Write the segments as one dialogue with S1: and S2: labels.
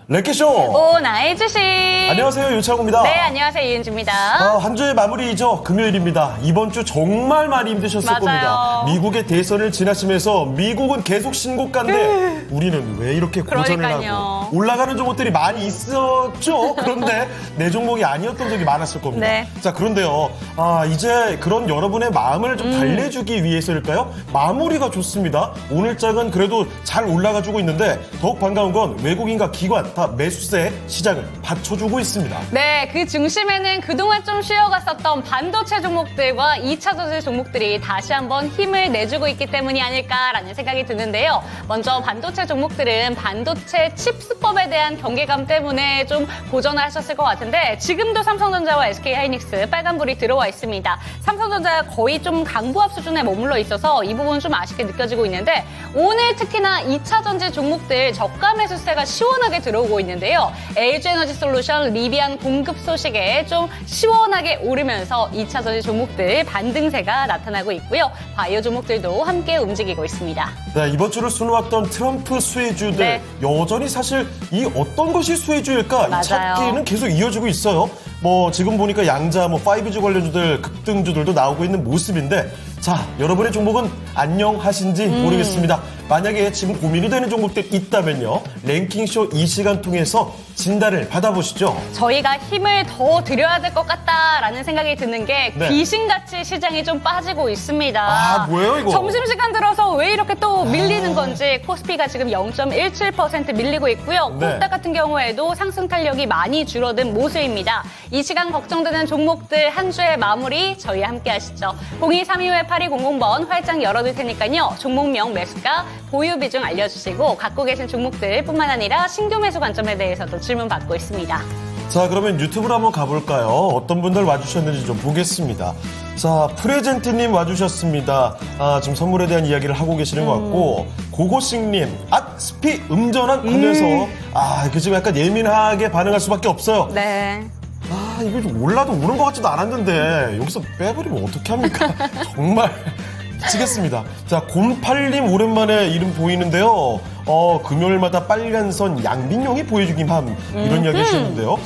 S1: 랭키쇼!
S2: 오나의 주식!
S1: 안녕하세요, 유창호입니다.
S2: 네, 안녕하세요, 이은주입니다.
S1: 한 주의 마무리이죠. 금요일입니다. 이번 주 정말 많이 힘드셨을
S2: 맞아요.
S1: 겁니다. 미국의 대선을 지나시면서 미국은 계속 신고가인데 우리는 왜 이렇게 고전을
S2: 그러니까요.
S1: 하고 올라가는 종목들이 많이 있었죠. 그런데 내 종목이 아니었던 적이 많았을 겁니다.
S2: 네.
S1: 자, 그런데요. 이제 그런 여러분의 마음을 좀 달래주기 위해서일까요? 마무리가 좋습니다. 오늘 장은 그래도 잘 올라가주고 있는데 더욱 반가운 건 외국인과 기관 다 매수세에 시장을 받쳐주고 있습니다.
S2: 네, 그 중심에는 그동안 좀 쉬어갔었던 반도체 종목들과 2차 전지 종목들이 다시 한번 힘을 내주고 있기 때문이 아닐까라는 생각이 드는데요. 먼저 반도체 종목들은 반도체 칩스법에 대한 경계감 때문에 좀 고전을 하셨을 것 같은데 지금도 삼성전자와 SK하이닉스 빨간불이 들어와 있습니다. 삼성전자가 거의 좀 강보합 수준에 머물러 있어서 이 부분 좀 아쉽게 느껴지고 있는데 오늘 특히나 2차 전지 종목들 저가 매수세가 시원하게 들어오고 있는데요. LG에너지솔루션, 리비안 공급 소식에 좀 시원하게 오르면서 2차 전지 종목들 반등세가 나타나고 있고요. 바이오 종목들도 함께 움직이고 있습니다.
S1: 네, 이번 주를 수놓았던 트럼프 수혜주들
S2: 네.
S1: 여전히 사실 이 어떤 것이 수혜주일까 이
S2: 맞아요.
S1: 찾기는 계속 이어지고 있어요. 지금 보니까 양자 5G 관련주들 급등주들도 나오고 있는 모습인데 자, 여러분의 종목은 안녕하신지 모르겠습니다. 만약에 지금 고민이 되는 종목들 있다면요. 랭킹쇼 이 시간 통해서 진단을 받아보시죠.
S2: 저희가 힘을 더 드려야 될 것 같다라는 생각이 드는 게
S1: 네.
S2: 귀신같이 시장이 좀 빠지고 있습니다.
S1: 뭐예요 이거?
S2: 점심시간 들어서 왜 이렇게 또 밀리는 건지 코스피가 지금 0.17% 밀리고 있고요.
S1: 네.
S2: 코스닥 같은 경우에도 상승 탄력이 많이 줄어든 모습입니다. 이 시간 걱정되는 종목들 한 주의 마무리 저희 함께 하시죠. 0232-8200번 활짝 열어둘 테니까요. 종목명 매수가 보유 비중 알려주시고 갖고 계신 종목들 뿐만 아니라 신규 매수 관점에 대해서도 질문 받고 있습니다.
S1: 자, 그러면 유튜브로 한번 가볼까요? 어떤 분들 와주셨는지 좀 보겠습니다. 자, 프레젠트님 와주셨습니다. 지금 선물에 대한 이야기를 하고 계시는 것 같고, 고고식님, 스피 음전한 하면서, 그 지금 약간 예민하게 반응할 수밖에 없어요.
S2: 네.
S1: 이거 좀 올라도 오는 것 같지도 않았는데, 여기서 빼버리면 어떻게 합니까? 정말. 미치겠습니다. 자, 08님 오랜만에 이름 보이는데요. 금요일마다 빨간 선 양빈용이 보여주긴 함. 이런 이야기 해주셨는데요.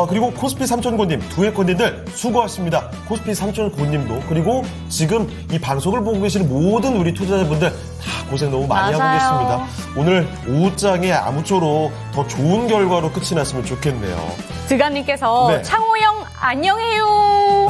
S1: 그리고 코스피 삼천고님, 두 해권님들 수고하십니다. 코스피 삼천고님도, 그리고 지금 이 방송을 보고 계시는 모든 우리 투자자분들 다 고생 너무 많이
S2: 맞아요.
S1: 하고 계십니다. 오늘 오후장에 아무쪼록 더 좋은 결과로 끝이 났으면 좋겠네요.
S2: 드가님께서
S1: 네.
S2: 창호형 안녕해요.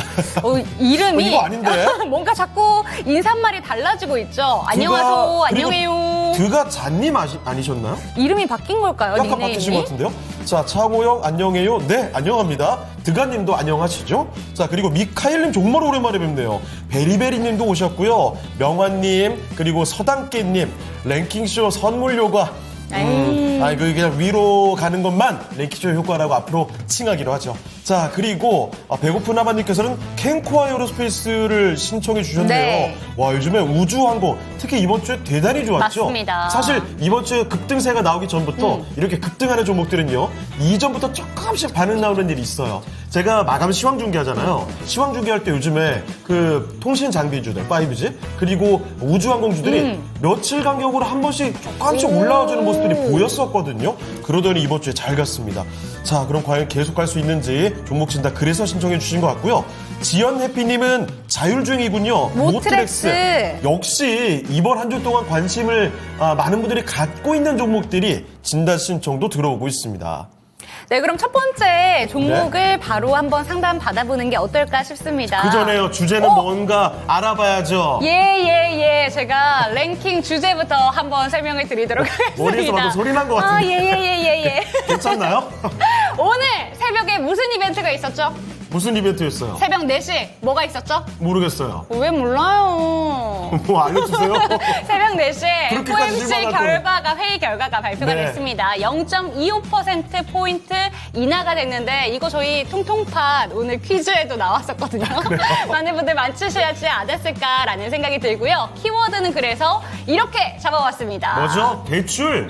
S2: 이름이
S1: 이거 아닌데?
S2: 뭔가 자꾸 인사말이 달라지고 있죠. 안녕하세요. 안녕해요.
S1: 드가 잔님 아니셨나요?
S2: 이름이 바뀐 걸까요?
S1: 약간
S2: 닉네임이?
S1: 바뀌신 것 같은데요? 자, 차고영 안녕해요. 네, 안녕합니다. 드가님도 안녕하시죠? 자, 그리고 미카엘님 정말 오랜만에 뵙네요. 베리베리님도 오셨고요. 명환님, 그리고 서당깨님, 랭킹쇼 선물 효과. 그냥 위로 가는 것만 랭킹쇼 효과라고 앞으로 칭하기로 하죠. 자, 그리고 배고픈 아바님께서는 캔코아 에어로스페이스를 신청해 주셨네요.
S2: 네.
S1: 와, 요즘에 우주항공 특히 이번 주에 대단히 좋았죠.
S2: 맞습니다.
S1: 사실 이번 주에 급등세가 나오기 전부터 이렇게 급등하는 종목들은요, 이전부터 조금씩 반응 나오는 일이 있어요. 제가 마감 시황 중계하잖아요. 시황 중계할 때 요즘에 그 통신 장비주들, 5G, 그리고 우주항공주들이 며칠 간격으로 한 번씩 조금씩 올라와주는 모습들이 보였었거든요. 그러더니 이번 주에 잘 갔습니다. 자, 그럼 과연 계속 갈 수 있는지 종목 진단 그래서 신청해 주신 것 같고요. 지연해피님은 자율주행이군요.
S2: 모트렉스.
S1: 역시 이번 한 주 동안 관심을 많은 분들이 갖고 있는 종목들이 진단 신청도 들어오고 있습니다.
S2: 네, 그럼 첫 번째 종목을 바로 한번 상담 받아보는 게 어떨까 싶습니다.
S1: 그 전에요. 주제는 뭔가 알아봐야죠.
S2: 예. 제가 랭킹 주제부터 한번 설명을 드리도록 하겠습니다.
S1: 머리에서 방금 소리 난 것 같은데.
S2: 예.
S1: 괜찮나요?
S2: 오늘 새벽에 무슨 이벤트가 있었죠?
S1: 무슨 이벤트였어요?
S2: 새벽 4시 뭐가 있었죠?
S1: 모르겠어요.
S2: 왜 몰라요?
S1: 뭐 알려주세요.
S2: 새벽 4시에
S1: 그렇게까지
S2: FOMC
S1: 실망할
S2: 회의 결과가 발표가
S1: 네.
S2: 됐습니다. 0.25%포인트 인하가 됐는데 이거 저희 통통팟 오늘 퀴즈에도 나왔었거든요. 많은 분들 맞추셔야지 않았을까라는 생각이 들고요. 키워드는 그래서 이렇게 잡아왔습니다.
S1: 뭐죠? 대출.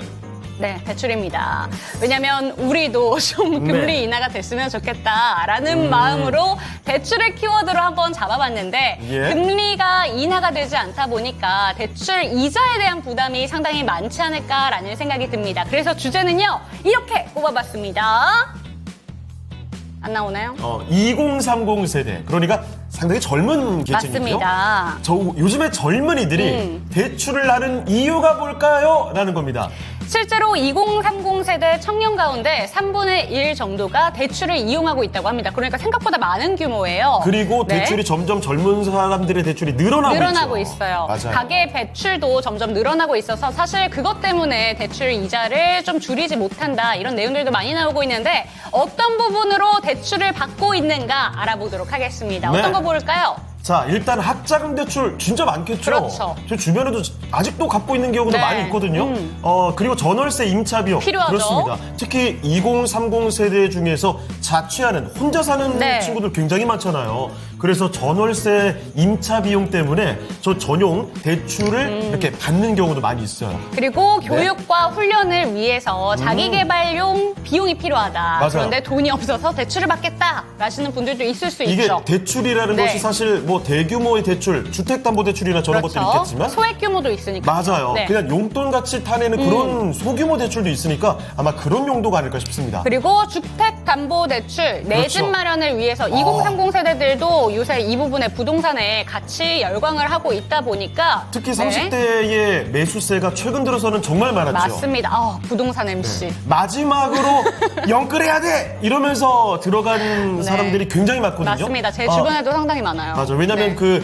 S2: 네, 대출입니다. 왜냐면 우리도 좀 금리 인하가 됐으면 좋겠다라는 마음으로 대출을 키워드로 한번 잡아봤는데
S1: 예.
S2: 금리가 인하가 되지 않다 보니까 대출 이자에 대한 부담이 상당히 많지 않을까라는 생각이 듭니다. 그래서 주제는요, 이렇게 뽑아봤습니다. 안 나오나요?
S1: 2030 세대. 그러니까 상당히 젊은 계층이죠.
S2: 맞습니다.
S1: 요즘에 젊은이들이 대출을 하는 이유가 뭘까요? 라는 겁니다.
S2: 실제로 2030 세대 청년 가운데 3분의 1 정도가 대출을 이용하고 있다고 합니다. 그러니까 생각보다 많은 규모예요.
S1: 그리고
S2: 네.
S1: 대출이 점점 젊은 사람들의 대출이 늘어나고 있죠.
S2: 있어요.
S1: 맞아요.
S2: 가계 배출도 점점 늘어나고 있어서 사실 그것 때문에 대출 이자를 좀 줄이지 못한다 이런 내용들도 많이 나오고 있는데 어떤 부분으로 대출을 받고 있는가 알아보도록 하겠습니다.
S1: 네.
S2: 어떤 거 볼까요?
S1: 자, 일단 학자금 대출 진짜 많겠죠.
S2: 그렇죠.
S1: 제 주변에도 아직도 갖고 있는 경우도
S2: 네.
S1: 많이 있거든요. 그리고 전월세 임차 비용
S2: 필요하죠.
S1: 그렇습니다. 특히 2030 세대 중에서 자취하는 혼자 사는
S2: 네.
S1: 친구들 굉장히 많잖아요. 그래서 전월세 임차 비용 때문에 저 전용 대출을 이렇게 받는 경우도 많이 있어요.
S2: 그리고
S1: 네.
S2: 교육과 훈련을 위해서 자기개발용 비용이 필요하다.
S1: 맞아요.
S2: 그런데 돈이 없어서 대출을 받겠다 라시는 분들도 있을 수
S1: 이게
S2: 있죠.
S1: 대출이라는
S2: 네.
S1: 것이 사실 뭐 대규모의 대출, 주택담보대출이나 저런 것들이 있겠지만
S2: 소액 규모도 있으니까.
S1: 맞아요.
S2: 네.
S1: 그냥 용돈같이 타내는 그런 소규모 대출도 있으니까 아마 그런 용도가 아닐까 싶습니다.
S2: 그리고 주택담보대출, 내 집
S1: 그렇죠.
S2: 마련을 위해서 2030 세대들도 요새 이 부분에 부동산에 같이 열광을 하고 있다 보니까
S1: 특히
S2: 네.
S1: 30대의 매수세가 최근 들어서는 정말 많았죠.
S2: 맞습니다. 부동산 MC.
S1: 마지막으로 영끌해야 돼! 이러면서 들어간 사람들이 굉장히 많거든요.
S2: 맞습니다. 제 주변에도 상당히 많아요.
S1: 맞아. 왜냐면
S2: 네.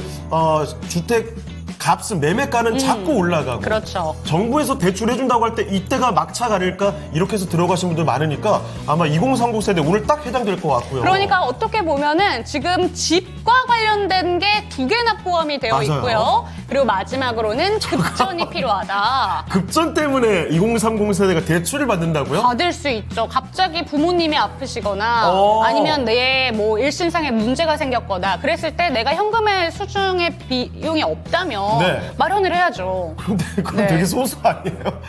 S1: 주택 값은 매매가는 자꾸 올라가고
S2: 그렇죠.
S1: 정부에서 대출해준다고 할 때 이때가 막차가 아닐까 이렇게 해서 들어가신 분들 많으니까 아마 2030 세대 오늘 딱 해당될 것 같고요.
S2: 그러니까 어떻게 보면은 지금 집과 관련된 게 두 개나 포함이 되어
S1: 맞아요.
S2: 있고요. 그리고 마지막으로는 급전이 필요하다.
S1: 급전 때문에 2030 세대가 대출을 받는다고요?
S2: 받을 수 있죠. 갑자기 부모님이 아프시거나
S1: 어.
S2: 아니면 내 뭐 일신상에 문제가 생겼거나 그랬을 때 내가 현금의 수중의 비용이 없다면
S1: 네.
S2: 마련을 해야죠.
S1: 근데 그건
S2: 네.
S1: 되게 소수 아니에요?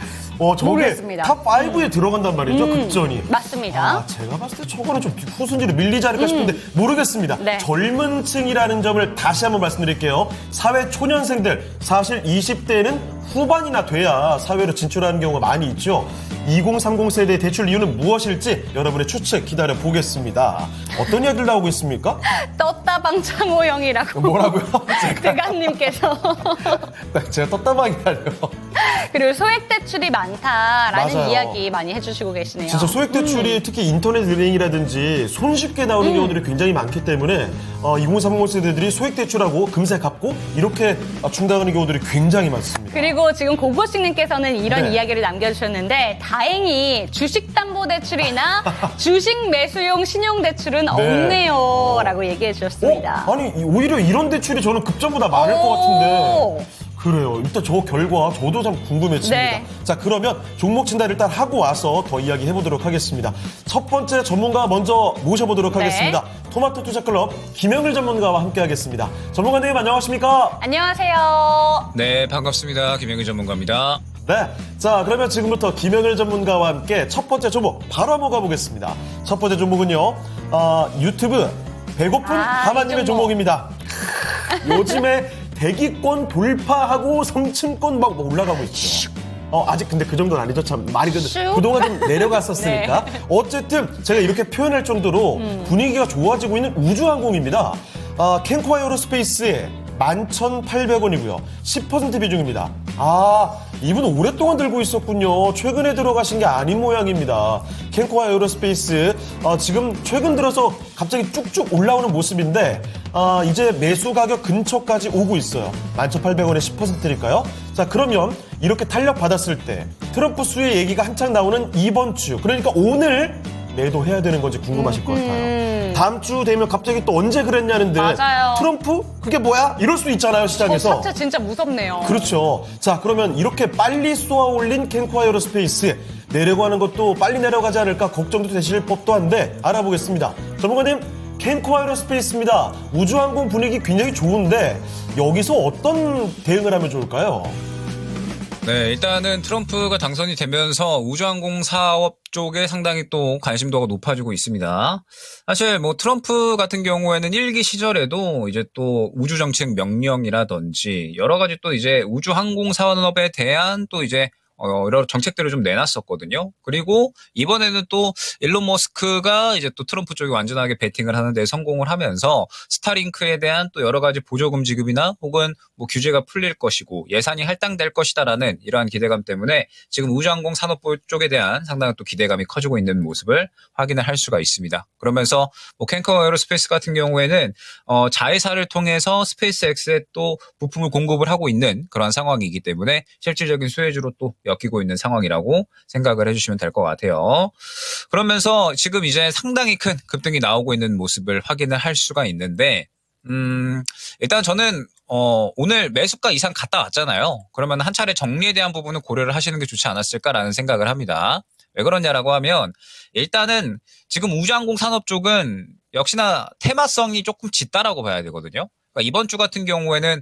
S1: 저게
S2: 모르겠습니다.
S1: 탑5에 들어간단 말이죠, 급전이.
S2: 맞습니다.
S1: 제가 봤을 때 저거는 좀 후순위로 밀리지 않을까 싶은데 모르겠습니다.
S2: 네.
S1: 젊은 층이라는 점을 다시 한번 말씀드릴게요. 사회 초년생들, 사실 20대는 후반이나 돼야 사회로 진출하는 경우가 많이 있죠. 2030 세대의 대출 이유는 무엇일지 여러분의 추측 기다려 보겠습니다. 어떤 이야기를 나오고 있습니까?
S2: 떴다 방창호 형이라고
S1: 뭐라고요?
S2: 대감님께서
S1: 제가 떴다방이라뇨.
S2: 그리고 소액 대출이 많다라는
S1: 맞아요.
S2: 이야기 많이 해주시고 계시네요.
S1: 진짜 소액 대출이 특히 인터넷 은행이라든지 손쉽게 나오는 경우들이 굉장히 많기 때문에 2030 세대들이 소액 대출하고 금세 갚고 이렇게 충당하는 경우들이 굉장히 많습니다.
S2: 그리고 지금 고고식님께서는 이런
S1: 네.
S2: 이야기를 남겨주셨는데 다행히 주식담보대출이나 주식 매수용 신용대출은 없네요 라고 얘기해 주셨습니다.
S1: 아니 오히려 이런 대출이 저는 급전보다 많을 것 같은데 그래요. 일단 저 결과 저도 참 궁금해집니다.
S2: 네.
S1: 자, 그러면 종목 진단 일단 하고 와서 더 이야기 해보도록 하겠습니다. 첫 번째 전문가 먼저 모셔보도록
S2: 네.
S1: 하겠습니다. 토마토 투자클럽 김영일 전문가와 함께하겠습니다. 전문가님 안녕하십니까?
S2: 안녕하세요.
S3: 네, 반갑습니다. 김영희 전문가입니다.
S1: 네. 자, 그러면 지금부터 김영일 전문가와 함께 첫 번째 종목 바로 한번 가보겠습니다. 첫 번째 종목은요, 유튜브 배고픈 하마님의
S2: 이 종목.
S1: 종목입니다. 요즘에 대기권 돌파하고 성층권 막 올라가고 있죠. 아직 근데 그 정도는 아니죠. 참 말이
S2: 슉.
S1: 그동안 좀 내려갔었으니까.
S2: 네.
S1: 어쨌든 제가 이렇게 표현할 정도로 분위기가 좋아지고 있는 우주항공입니다. 캔코 에어로스페이스의 11,800원이고요. 10% 비중입니다. 이분 오랫동안 들고 있었군요. 최근에 들어가신 게 아닌 모양입니다. 캔코아 에어로스페이스 지금 최근 들어서 갑자기 쭉쭉 올라오는 모습인데 이제 매수 가격 근처까지 오고 있어요. 11,800원에 10%니까요. 자, 그러면 이렇게 탄력 받았을 때 트럼프 수혜 얘기가 한창 나오는 이번 주, 그러니까 오늘 매도해야 되는 건지 궁금하실 것 같아요. 다음 주 되면 갑자기 또 언제 그랬냐는데
S2: 맞아요.
S1: 트럼프? 그게 뭐야? 이럴 수 있잖아요, 시장에서.
S2: 차트 진짜 무섭네요.
S1: 그렇죠. 자, 그러면 이렇게 빨리 쏘아 올린 캔코 에어로스페이스 내려가는 것도 빨리 내려가지 않을까 걱정도 되실 법도 한데 알아보겠습니다. 전문가님, 캔코 에어로스페이스입니다. 우주항공 분위기 굉장히 좋은데 여기서 어떤 대응을 하면 좋을까요?
S3: 네, 일단은 트럼프가 당선이 되면서 우주항공 사업 쪽에 상당히 또 관심도가 높아지고 있습니다. 사실 뭐 트럼프 같은 경우에는 일기 시절에도 이제 또 우주정책 명령이라든지 여러 가지 또 이제 우주항공 산업에 대한 또 이제 여러 정책들을 좀 내놨었거든요. 그리고 이번에는 또 일론 머스크가 이제 또 트럼프 쪽에 완전하게 베팅을 하는데 성공을 하면서 스타링크에 대한 또 여러 가지 보조금 지급이나 혹은 뭐 규제가 풀릴 것이고 예산이 할당될 것이다라는 이러한 기대감 때문에 지금 우주항공 산업부 쪽에 대한 상당한 또 기대감이 커지고 있는 모습을 확인을 할 수가 있습니다. 그러면서 뭐 캔커 에어로스페이스 같은 경우에는 자회사를 통해서 스페이스X에 또 부품을 공급을 하고 있는 그런 상황이기 때문에 실질적인 수혜주로 또 엮이고 있는 상황이라고 생각을 해주시면 될 것 같아요. 그러면서 지금 이제 상당히 큰 급등이 나오고 있는 모습을 확인을 할 수가 있는데 일단 저는 오늘 매수가 이상 갔다 왔잖아요. 그러면 한 차례 정리에 대한 부분은 고려를 하시는 게 좋지 않았을까라는 생각을 합니다. 왜 그러냐라고 하면 일단은 지금 우주항공 산업 쪽은 역시나 테마성이 조금 짙다라고 봐야 되거든요. 그러니까 이번 주 같은 경우에는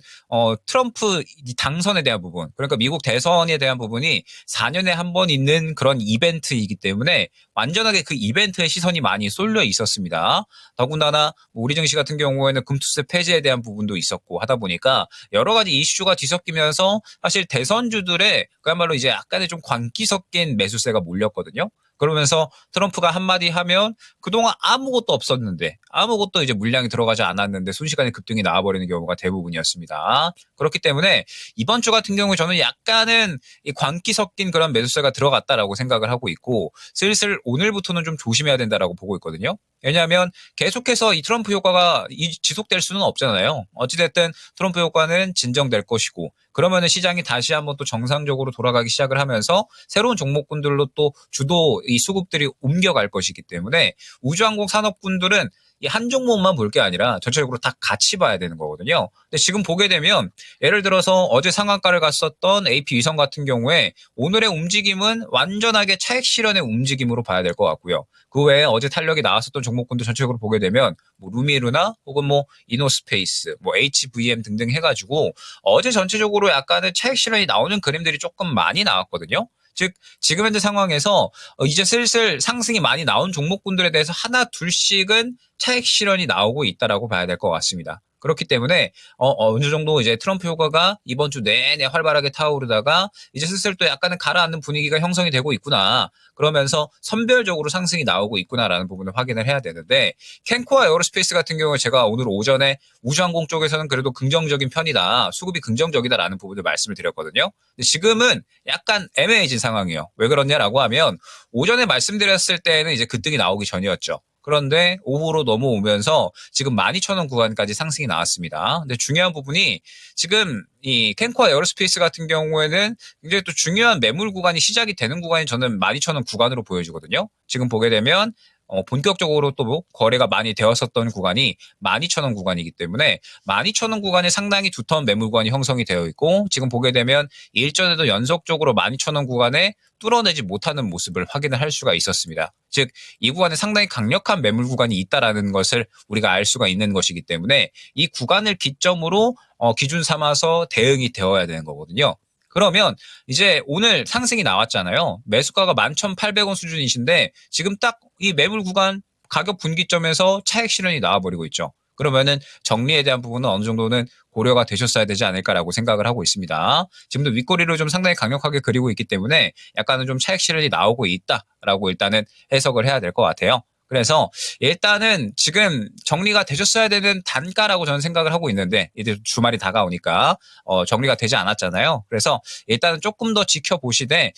S3: 트럼프 당선에 대한 부분, 그러니까 미국 대선에 대한 부분이 4년에 한 번 있는 그런 이벤트이기 때문에 완전하게 그 이벤트에 시선이 많이 쏠려 있었습니다. 더군다나 우리 증시 같은 경우에는 금투세 폐지에 대한 부분도 있었고 하다 보니까 여러 가지 이슈가 뒤섞이면서 사실 대선주들의 그야말로 이제 약간의 좀 광기 섞인 매수세가 몰렸거든요. 그러면서 트럼프가 한마디 하면 그동안 아무것도 없었는데 아무것도 이제 물량이 들어가지 않았는데 순식간에 급등이 나와버리는 경우가 대부분이었습니다. 그렇기 때문에 이번 주 같은 경우에 저는 약간은 이 광기 섞인 그런 매수세가 들어갔다라고 생각을 하고 있고 슬슬 오늘부터는 좀 조심해야 된다라고 보고 있거든요. 왜냐하면 계속해서 이 트럼프 효과가 지속될 수는 없잖아요. 어찌됐든 트럼프 효과는 진정될 것이고 그러면은 시장이 다시 한번 또 정상적으로 돌아가기 시작을 하면서 새로운 종목군들로 또 주도 이 수급들이 옮겨갈 것이기 때문에 우주항공 산업군들은 이 한 종목만 볼 게 아니라 전체적으로 다 같이 봐야 되는 거거든요. 근데 지금 보게 되면 예를 들어서 어제 상한가를 갔었던 AP 위성 같은 경우에 오늘의 움직임은 완전하게 차익 실현의 움직임으로 봐야 될 것 같고요. 그 외에 어제 탄력이 나왔었던 종목군도 전체적으로 보게 되면 뭐 루미루나 혹은 뭐 이노스페이스, 뭐 HVM 등등 해가지고 어제 전체적으로 약간의 차익 실현이 나오는 그림들이 조금 많이 나왔거든요. 즉 지금 현재 상황에서 이제 슬슬 상승이 많이 나온 종목군들에 대해서 하나 둘씩은 차익 실현이 나오고 있다라고 봐야 될 것 같습니다. 그렇기 때문에 어느 정도 이제 트럼프 효과가 이번 주 내내 활발하게 타오르다가 이제 슬슬 또 약간은 가라앉는 분위기가 형성이 되고 있구나. 그러면서 선별적으로 상승이 나오고 있구나라는 부분을 확인을 해야 되는데 캔코아 에어로스페이스 같은 경우에 제가 오늘 오전에 우주항공 쪽에서는 그래도 긍정적인 편이다. 수급이 긍정적이다라는 부분을 말씀을 드렸거든요. 근데 지금은 약간 애매해진 상황이에요. 왜 그러냐라고 하면 오전에 말씀드렸을 때는 이제 급등이 나오기 전이었죠. 그런데 오후로 넘어오면서 지금 12,000원 구간까지 상승이 나왔습니다. 근데 중요한 부분이 지금 이 캔코아 에어로스페이스 같은 경우에는 굉장히 또 중요한 매물 구간이 시작이 되는 구간이 저는 12,000원 구간으로 보여지거든요. 지금 보게 되면 본격적으로 또 거래가 많이 되었었던 구간이 12,000원 구간이기 때문에 12,000원 구간에 상당히 두터운 매물 구간이 형성이 되어 있고 지금 보게 되면 일전에도 연속적으로 12,000원 구간에 뚫어내지 못하는 모습을 확인을 할 수가 있었습니다. 즉 이 구간에 상당히 강력한 매물 구간이 있다라는 것을 우리가 알 수가 있는 것이기 때문에 이 구간을 기점으로 기준 삼아서 대응이 되어야 되는 거거든요. 그러면 이제 오늘 상승이 나왔잖아요. 매수가가 11,800원 수준이신데 지금 딱 이 매물 구간 가격 분기점에서 차익 실현이 나와버리고 있죠. 그러면은 정리에 대한 부분은 어느 정도는 고려가 되셨어야 되지 않을까라고 생각을 하고 있습니다. 지금도 윗꼬리를 좀 상당히 강력하게 그리고 있기 때문에 약간은 좀 차익 실현이 나오고 있다라고 일단은 해석을 해야 될 것 같아요. 그래서 일단은 지금 정리가 되셨어야 되는 단가라고 저는 생각을 하고 있는데 이제 주말이 다가오니까 정리가 되지 않았잖아요. 그래서 일단은 조금 더 지켜보시되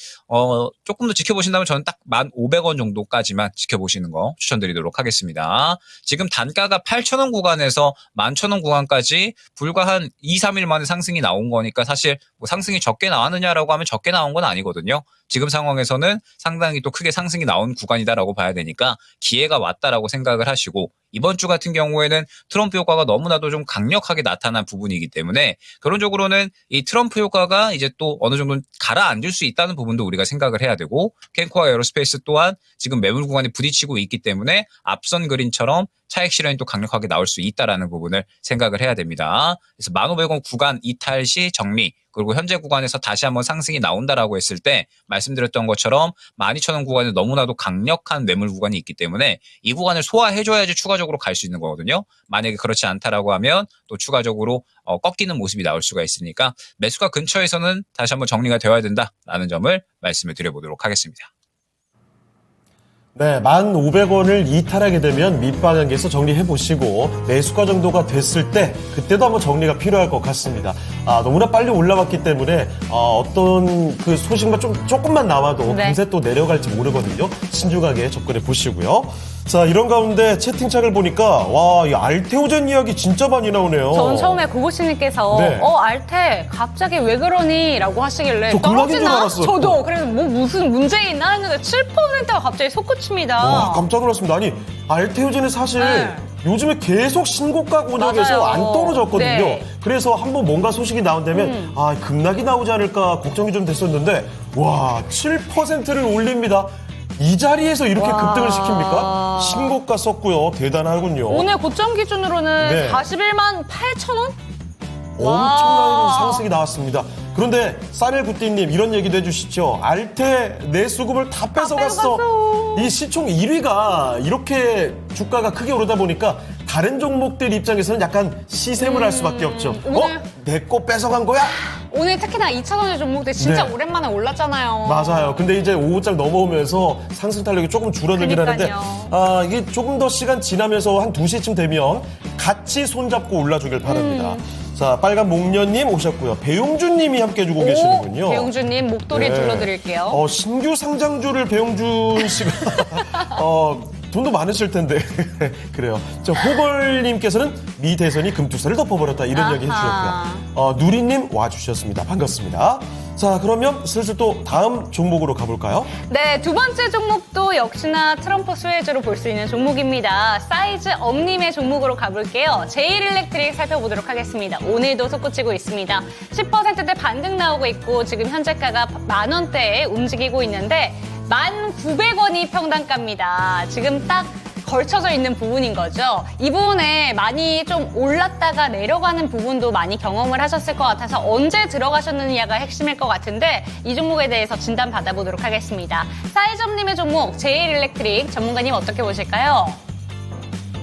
S3: 조금 더 지켜보신다면 저는 딱 1,500원 정도까지만 지켜보시는 거 추천드리도록 하겠습니다. 지금 단가가 8,000원 구간에서 11,000원 구간까지 불과 한 2, 3일 만에 상승이 나온 거니까 사실 뭐 상승이 적게 나왔느냐라고 하면 적게 나온 건 아니거든요. 지금 상황에서는 상당히 또 크게 상승이 나온 구간이다라고 봐야 되니까 기회가 왔다라고 생각을 하시고 이번 주 같은 경우에는 트럼프 효과가 너무나도 좀 강력하게 나타난 부분이기 때문에 그런적으로는 이 트럼프 효과가 이제 또 어느 정도 가라앉을 수 있다는 부분도 우리가 생각을 해야 되고 캔코아 에어로스페이스 또한 지금 매물 구간에 부딪히고 있기 때문에 앞선 그림처럼 차익 실현이 또 강력하게 나올 수 있다라는 부분을 생각을 해야 됩니다. 그래서 1,500원 구간 이탈 시 정리 그리고 현재 구간에서 다시 한번 상승이 나온다라고 했을 때 말씀드렸던 것처럼 12,000원 구간에 너무나도 강력한 매물 구간이 있기 때문에 이 구간을 소화해줘야지 추가적으로 갈 수 있는 거거든요. 만약에 그렇지 않다라고 하면 또 추가적으로 꺾이는 모습이 나올 수가 있으니까 매수가 근처에서는 다시 한번 정리가 되어야 된다라는 점을 말씀을 드려보도록 하겠습니다.
S1: 네, 1,500원을 이탈하게 되면 밑바닥에서 정리해 보시고 매수가 정도가 됐을 때 그때도 한번 정리가 필요할 것 같습니다. 너무나 빨리 올라왔기 때문에 어떤 그 소식만 조금만 나와도
S2: 네.
S1: 금세 또 내려갈지 모르거든요. 신중하게 접근해 보시고요. 자, 이런 가운데 채팅창을 보니까 이 알테오젠 이야기 진짜 많이 나오네요.
S2: 전 처음에 고고씨님께서
S1: 네.
S2: 알테 갑자기 왜 그러니? 라고 하시길래
S1: 저 급락인 줄 알았어요.
S2: 저도 그래서 뭐 무슨 문제 있나 했는데 7%가 갑자기 솟구칩니다.
S1: 와, 깜짝 놀랐습니다. 아니, 알테오젠이 사실
S2: 네.
S1: 요즘에 계속 신고가 공략에서
S2: 맞아요.
S1: 안 떨어졌거든요.
S2: 네.
S1: 그래서 한번 뭔가 소식이 나온다면 급락이 나오지 않을까 걱정이 좀 됐었는데 와, 7%를 올립니다. 이 자리에서 이렇게
S2: 와.
S1: 급등을 시킵니까? 신고가 썼고요. 대단하군요.
S2: 오늘 고점 기준으로는
S1: 네.
S2: 41만 8천 원?
S1: 엄청난 상승이 나왔습니다. 그런데 사넬구띠님 이런 얘기도 해주시죠. 알테 내 수급을 다 뺏어갔어.
S2: 뺏어갔어.
S1: 이 시총 1위가 이렇게 주가가 크게 오르다 보니까 다른 종목들 입장에서는 약간 시샘을 할 수밖에 없죠.
S2: 오늘-
S1: 내 거 뺏어간 거야?
S2: 오늘 특히나 2,000원의 종목들 진짜
S1: 네.
S2: 오랜만에 올랐잖아요.
S1: 맞아요. 근데 이제 5호장 넘어오면서 상승 탄력이 조금 줄어들긴 하는데
S2: 그러니까요.
S1: 이게 조금 더 시간 지나면서 한 2시쯤 되면 같이 손잡고 올라주길 바랍니다. 자, 빨간 목련님 오셨고요. 배용준님이 함께 해주고 계시는군요.
S2: 배용준님 목도리
S1: 네.
S2: 둘러드릴게요.
S1: 신규 상장주를 배용준 씨가 돈도 많으실 텐데 그래요. 자, 호걸님께서는 미 대선이 금투사를 덮어버렸다 이런 이야기
S2: 아하.
S1: 해주셨고요. 누리님 와주셨습니다. 반갑습니다. 자, 그러면 슬슬 또 다음 종목으로 가볼까요?
S2: 네, 두 번째 종목도 역시나 트럼프 수혜주로 볼 수 있는 종목입니다. 사이즈 업님의 종목으로 가볼게요. 제일일렉트릭 살펴보도록 하겠습니다. 오늘도 솟구치고 있습니다. 10%대 반등 나오고 있고 지금 현재가가 10,000원대에 움직이고 있는데 1,900원이 평단가입니다. 지금 딱 걸쳐져 있는 부분인 거죠. 이 부분에 많이 좀 올랐다가 내려가는 부분도 많이 경험을 하셨을 것 같아서 언제 들어가셨느냐가 핵심일 것 같은데 이 종목에 대해서 진단 받아보도록 하겠습니다. 사이즈업님의 종목 제일일렉트릭 전문가님 어떻게 보실까요?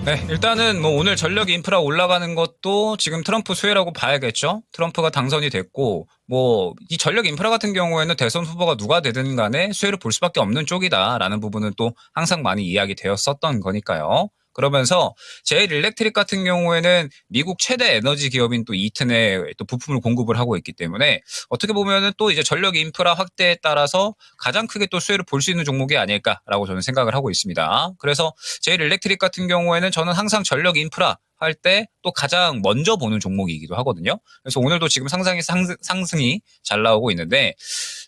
S3: 네, 일단은 뭐 오늘 전력 인프라 올라가는 것도 지금 트럼프 수혜라고 봐야겠죠. 트럼프가 당선이 됐고 뭐 이 전력 인프라 같은 경우에는 대선 후보가 누가 되든 간에 수혜를 볼 수밖에 없는 쪽이다라는 부분은 또 항상 많이 이야기되었었던 거니까요. 그러면서 제일일렉트릭 같은 경우에는 미국 최대 에너지 기업인 또 이튼에 또 부품을 공급을 하고 있기 때문에 어떻게 보면은 또 이제 전력 인프라 확대에 따라서 가장 크게 또 수혜를 볼 수 있는 종목이 아닐까라고 저는 생각을 하고 있습니다. 그래서 제일일렉트릭 같은 경우에는 저는 항상 전력 인프라 할 때 또 가장 먼저 보는 종목이기도 하거든요. 그래서 오늘도 지금 상승이 잘 나오고 있는데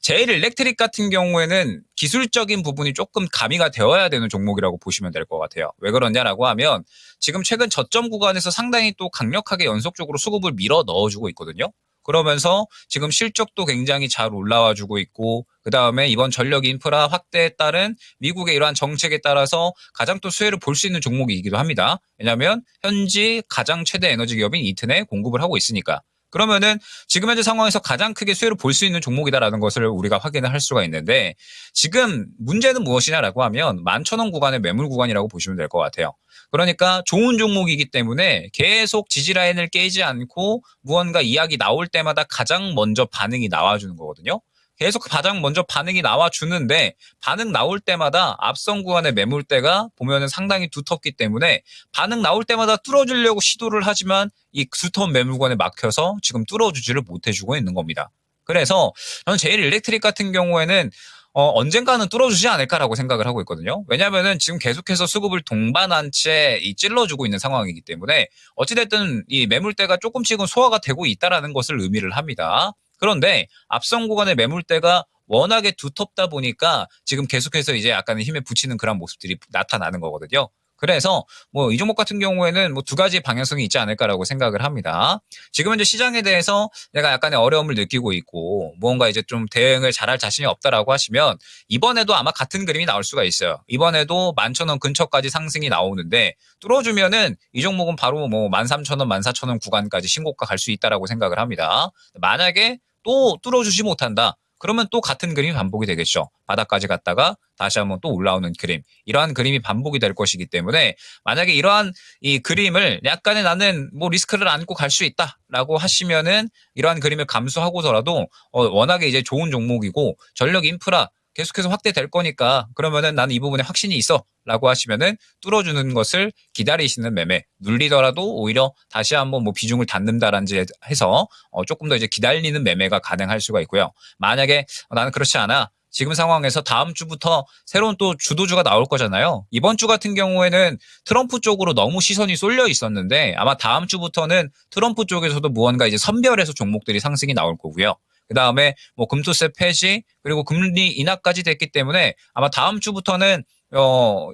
S3: 제일일렉트릭 같은 경우에는 기술적인 부분이 조금 가미가 되어야 되는 종목이라고 보시면 될 것 같아요. 왜 그러냐라고 하면 지금 최근 저점 구간에서 상당히 또 강력하게 연속적으로 수급을 밀어 넣어주고 있거든요. 그러면서 지금 실적도 굉장히 잘 올라와주고 있고 그다음에 이번 전력 인프라 확대에 따른 미국의 이러한 정책에 따라서 가장 또 수혜를 볼 수 있는 종목이기도 합니다. 왜냐하면 현지 가장 최대 에너지 기업인 이튼에 공급을 하고 있으니까. 그러면은 지금 현재 상황에서 가장 크게 수혜를 볼 수 있는 종목이다라는 것을 우리가 확인을 할 수가 있는데 지금 문제는 무엇이냐라고 하면 11,000원 구간의 매물 구간이라고 보시면 될 것 같아요. 그러니까 좋은 종목이기 때문에 계속 지지라인을 깨지 않고 무언가 이야기 나올 때마다 가장 먼저 반응이 나와주는 거거든요. 계속 가장 먼저 반응이 나와주는데 반응 나올 때마다 앞선 구간의 매물대가 보면은 상당히 두텁기 때문에 반응 나올 때마다 뚫어주려고 시도를 하지만 이 두터운 매물 구간에 막혀서 지금 뚫어주지를 못해주고 있는 겁니다. 그래서 저는 제일일렉트릭 같은 경우에는 언젠가는 뚫어주지 않을까라고 생각을 하고 있거든요. 왜냐하면은 지금 계속해서 수급을 동반한 채 찔러주고 있는 상황이기 때문에 어찌됐든 이 매물대가 조금씩은 소화가 되고 있다라는 것을 의미를 합니다. 그런데 앞선 구간의 매물대가 워낙에 두텁다 보니까 지금 계속해서 이제 약간의 힘에 붙이는 그런 모습들이 나타나는 거거든요. 그래서 뭐 이 종목 같은 경우에는 뭐 두 가지 방향성이 있지 않을까라고 생각을 합니다. 지금 현재 시장에 대해서 내가 약간의 어려움을 느끼고 있고 무언가 이제 좀 대응을 잘할 자신이 없다라고 하시면 이번에도 아마 같은 그림이 나올 수가 있어요. 이번에도 11,000원 근처까지 상승이 나오는데 뚫어주면은 이 종목은 바로 뭐 13,000원, 14,000원 구간까지 신고가 갈 수 있다라고 생각을 합니다. 만약에 또 뚫어주지 못한다. 그러면 또 같은 그림이 반복이 되겠죠. 바닥까지 갔다가 다시 한번 또 올라오는 그림. 이러한 그림이 반복이 될 것이기 때문에 만약에 이러한 이 그림을 약간의 나는 뭐 리스크를 안고 갈 수 있다라고 하시면은 이러한 그림을 감수하고서라도 워낙에 이제 좋은 종목이고 전력 인프라 계속해서 확대될 거니까 그러면은 나는 이 부분에 확신이 있어 라고 하시면은 뚫어주는 것을 기다리시는 매매, 눌리더라도 오히려 다시 한번 뭐 비중을 닫는다란지 해서 조금 더 이제 기다리는 매매가 가능할 수가 있고요. 만약에 나는 그렇지 않아. 지금 상황에서 다음 주부터 새로운 또 주도주가 나올 거잖아요. 이번 주 같은 경우에는 트럼프 쪽으로 너무 시선이 쏠려 있었는데 아마 다음 주부터는 트럼프 쪽에서도 무언가 이제 선별해서 종목들이 상승이 나올 거고요. 그 다음에 뭐 금투세 폐지 그리고 금리 인하까지 됐기 때문에 아마 다음 주부터는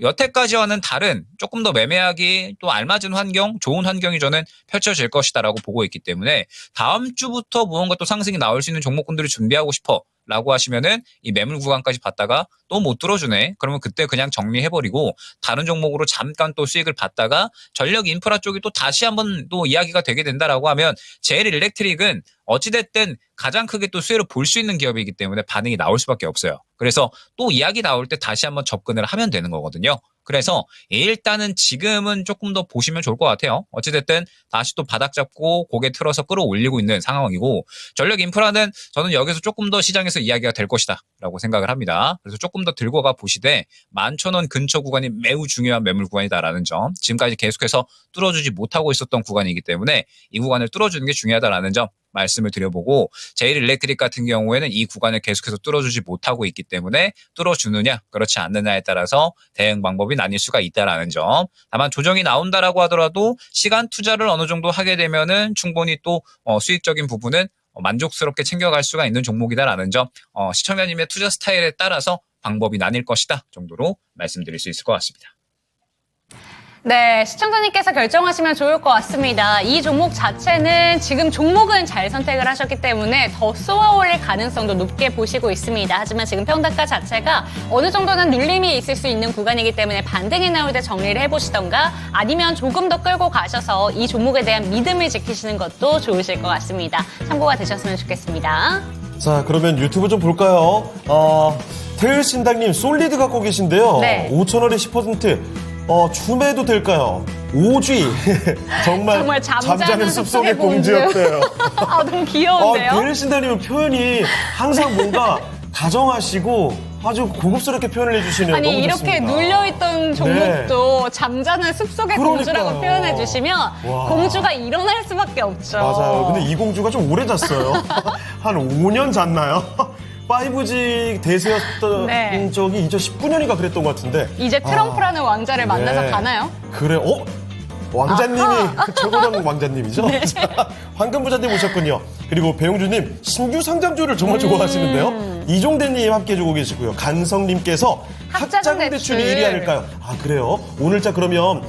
S3: 여태까지와는 다른 조금 더 매매하기 또 알맞은 환경, 좋은 환경이 저는 펼쳐질 것이다라고 보고 있기 때문에 다음 주부터 무언가 또 상승이 나올 수 있는 종목군들을 준비하고 싶어. 라고 하시면은 이 매물 구간까지 봤다가 또 못 뚫어주네. 그러면 그때 그냥 정리해버리고 다른 종목으로 잠깐 또 수익을 받다가 전력 인프라 쪽이 또 다시 한번 또 이야기가 되게 된다라고 하면 제일 일렉트릭은 어찌됐든 가장 크게 또 수혜를 볼 수 있는 기업이기 때문에 반응이 나올 수밖에 없어요. 그래서 또 이야기 나올 때 다시 한번 접근을 하면 되는 거거든요. 그래서 일단은 지금은 조금 더 보시면 좋을 것 같아요. 어찌됐든 다시 또 바닥 잡고 고개 틀어서 끌어올리고 있는 상황이고 전력 인프라는 저는 여기서 조금 더 시장에서 이야기가 될 것이다 라고 생각을 합니다. 그래서 조금 더 들고 가 보시되 11,000원 근처 구간이 매우 중요한 매물 구간이다라는 점, 지금까지 계속해서 뚫어주지 못하고 있었던 구간이기 때문에 이 구간을 뚫어주는 게 중요하다라는 점 말씀을 드려보고 제일 일렉트릭 같은 경우에는 이 구간을 계속해서 뚫어주지 못하고 있기 때문에 뚫어주느냐 그렇지 않느냐에 따라서 대응 방법이 나뉠 수가 있다라는 점. 다만 조정이 나온다라고 하더라도 시간 투자를 어느 정도 하게 되면은 충분히 또 수익적인 부분은 만족스럽게 챙겨갈 수가 있는 종목이다라는 점, 시청자님의 투자 스타일에 따라서 방법이 나뉠 것이다 정도로 말씀드릴 수 있을 것 같습니다.
S2: 네, 시청자님께서 결정하시면 좋을 것 같습니다. 이 종목 자체는 지금 종목은 잘 선택을 하셨기 때문에 더 쏘아올릴 가능성도 높게 보시고 있습니다. 하지만 지금 평단가 자체가 어느 정도는 눌림이 있을 수 있는 구간이기 때문에 반등이 나올 때 정리를 해보시던가 아니면 조금 더 끌고 가셔서 이 종목에 대한 믿음을 지키시는 것도 좋으실 것 같습니다. 참고가 되셨으면 좋겠습니다.
S1: 자, 그러면 유튜브 좀 볼까요? 태일신당님 솔리드 갖고 계신데요.
S2: 네.
S1: 5,000원에 10%. 줌해도 될까요? 5G. 정말 잠자는 숲속의 공주였대요.
S2: 아, 너무 귀여운데요?
S1: 태일신당님은 표현이 항상 뭔가 다정하시고 아주 고급스럽게 표현을 해주시네요.
S2: 아니,
S1: 너무
S2: 이렇게
S1: 좋습니다.
S2: 눌려있던 종목도
S1: 네.
S2: 잠자는 숲속의
S1: 그러니까요.
S2: 공주라고 표현해주시면
S1: 와.
S2: 공주가 일어날 수밖에 없죠.
S1: 맞아요. 근데 이 공주가 좀 오래 잤어요. 한 5년 잤나요? 5G 대세였던
S2: 네.
S1: 적이 2019년인가 그랬던 것 같은데.
S2: 이제 트럼프라는 왕자를 만나서
S1: 네.
S2: 가나요?
S1: 그래, 왕자님이 최고령 왕자님이죠. 자, 황금부자님 오셨군요. 그리고 배용주님 신규 상장주를 정말 좋아하시는데요. 이종대님 함께해주고 계시고요. 간성님께서
S2: 학자금
S1: 학자금대출이
S2: 대출.
S1: 1위 아닐까요? 아, 그래요? 오늘자 그러면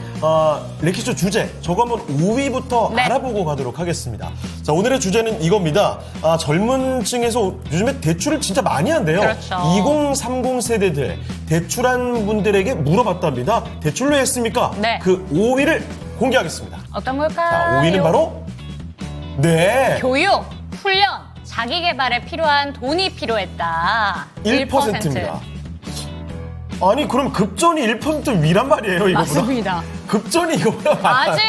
S1: 레키쇼 주제 저거 한번 5위부터
S2: 네.
S1: 알아보고 가도록 하겠습니다. 자, 오늘의 주제는 이겁니다. 젊은 층에서 요즘에 대출을 진짜 많이 한대요.
S2: 그렇죠.
S1: 2030 세대들 대출한 분들에게 물어봤답니다. 대출 왜 했습니까?
S2: 네.
S1: 그 5위를 공개하겠습니다.
S2: 어떤 걸까요?
S1: 자, 5위는 바로 네.
S2: 교육, 훈련, 자기 개발에 필요한 돈이 필요했다.
S1: 1%입니다. 아니, 그럼 급전이 1% 위란 말이에요, 이거보다?
S2: 맞습니다.
S1: 급전이 이거보다 많아요?
S2: 아직